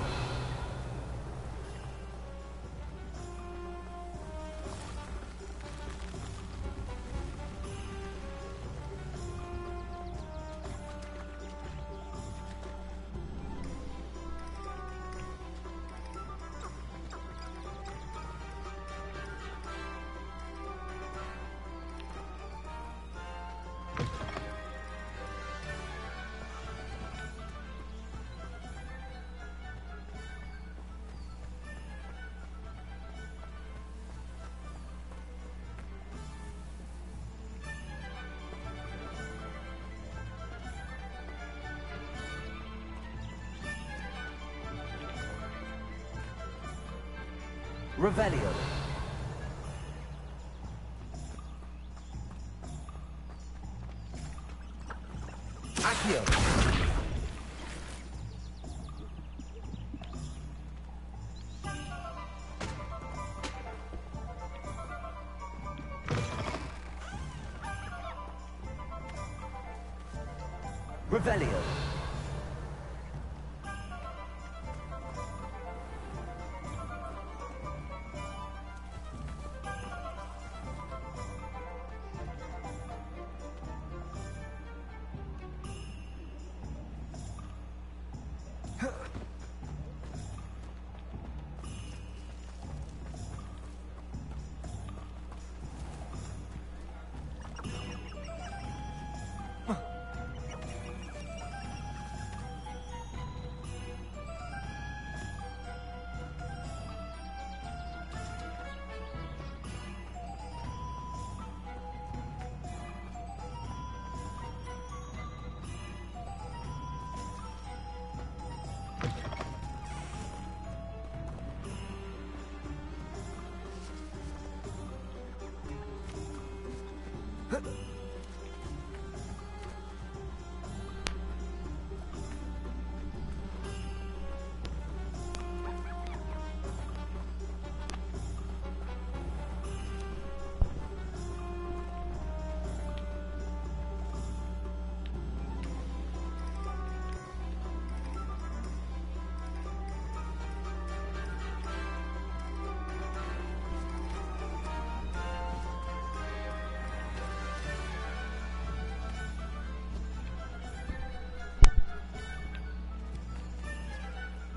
Revelio. Accio. Revelio.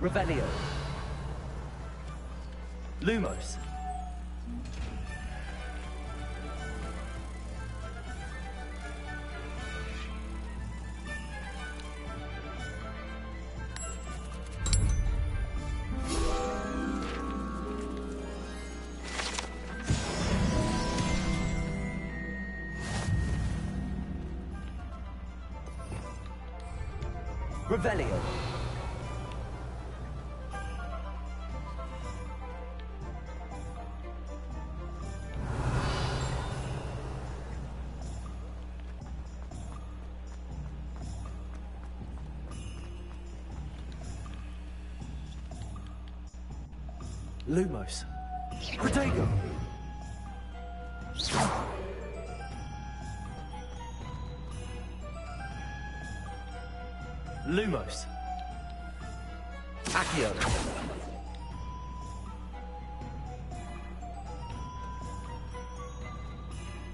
Revelio. Lumos. Revelio. Lumos. Protego. Lumos. Accio.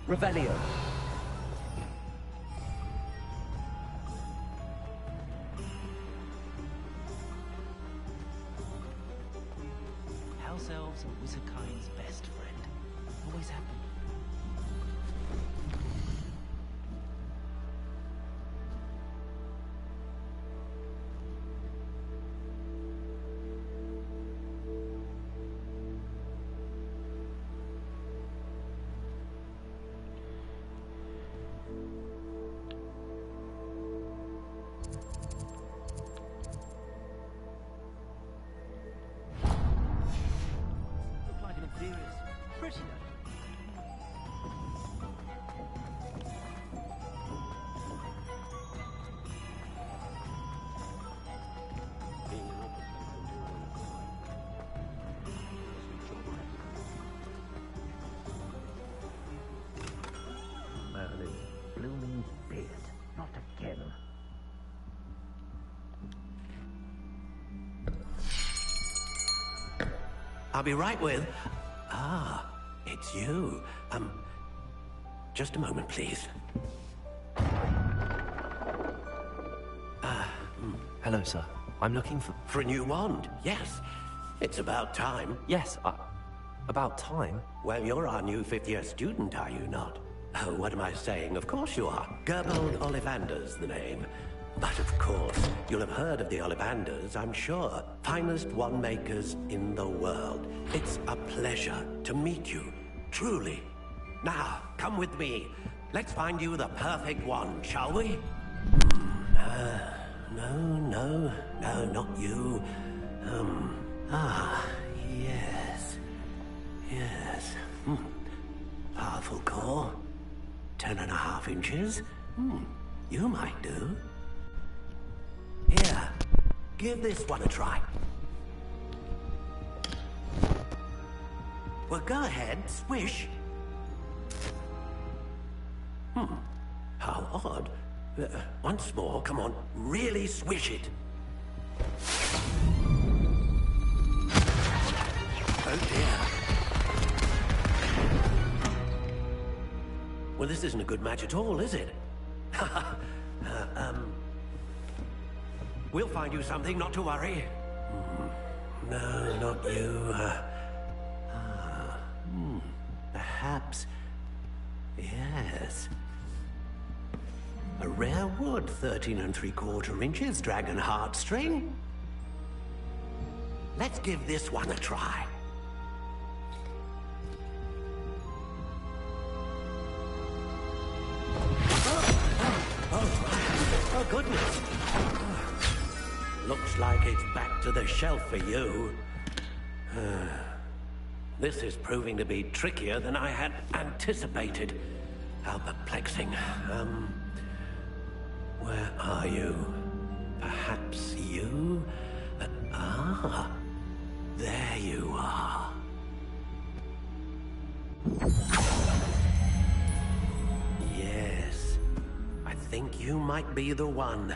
Revelio. House elves are wizardkind's best friend. Always have been. I'll be right with... Ah, it's you. Just a moment, please. Hello, sir. I'm looking for... For a new wand, yes. It's about time. Yes, about time? Well, you're our new fifth-year student, are you not? Oh, what am I saying? Of course you are. Gerbold Ollivander's the name. But of course, you'll have heard of the Ollivanders, I'm sure. Finest wand makers in the world. It's a pleasure to meet you, truly. Now, come with me. Let's find you the perfect wand, shall we? No, not you. Yes. Powerful core. 10.5 inches. You might do. Here, give this one a try. Well, go ahead, swish. How odd. Once more, come on, really swish it. Oh dear. Well, this isn't a good match at all, is it? We'll find you something, not to worry. No, not you. Perhaps... Yes. A rare wood, 13 3/4 inches, dragon heartstring. Let's give this one a try. Oh, goodness. Looks like it's back to the shelf for you. This is proving to be trickier than I had anticipated. How perplexing. Where are you? Perhaps you? There you are. Yes. I think you might be the one.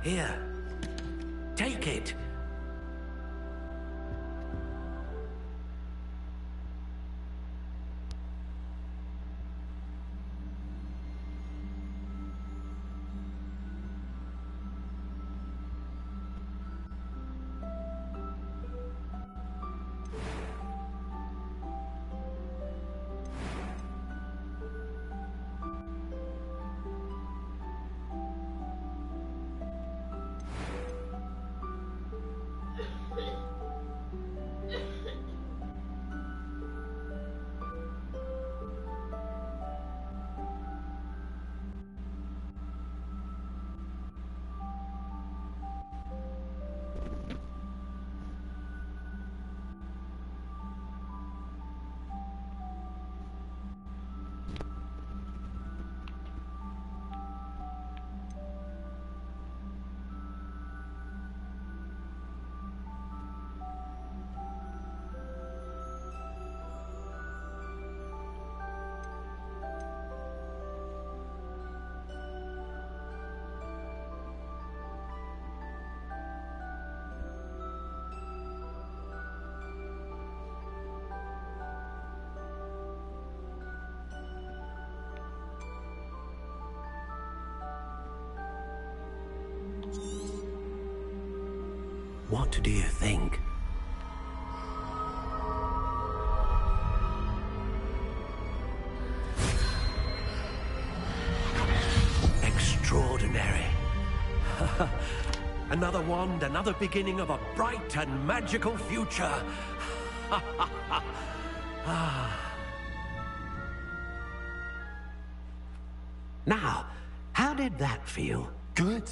Here. Take it. What do you think? Extraordinary. Another wand, another beginning of a bright and magical future. Now, how did that feel? Good.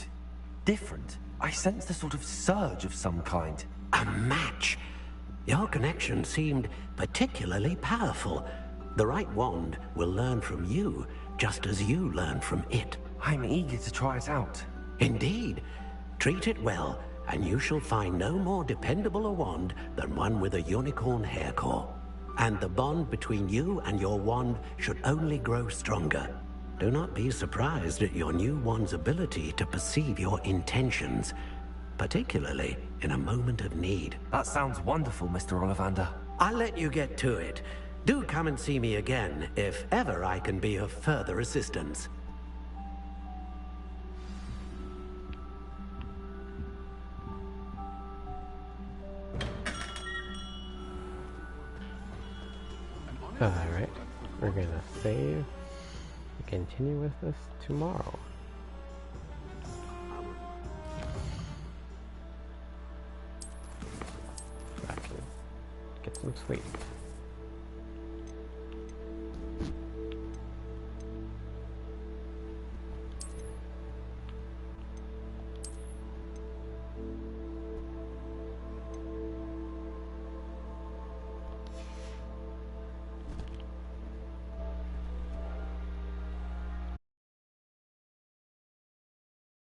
Different. I sensed a sort of surge of some kind. A match. Your connection seemed particularly powerful. The right wand will learn from you, just as you learn from it. I'm eager to try it out. Indeed. Treat it well, and you shall find no more dependable a wand than one with a unicorn hair core. And the bond between you and your wand should only grow stronger. Do not be surprised at your new wand's ability to perceive your intentions, particularly in a moment of need. That sounds wonderful, Mr. Ollivander. I'll let you get to it. Do come and see me again, if ever I can be of further assistance. Alright, we're gonna save and continue with this tomorrow. So I can get some sleep.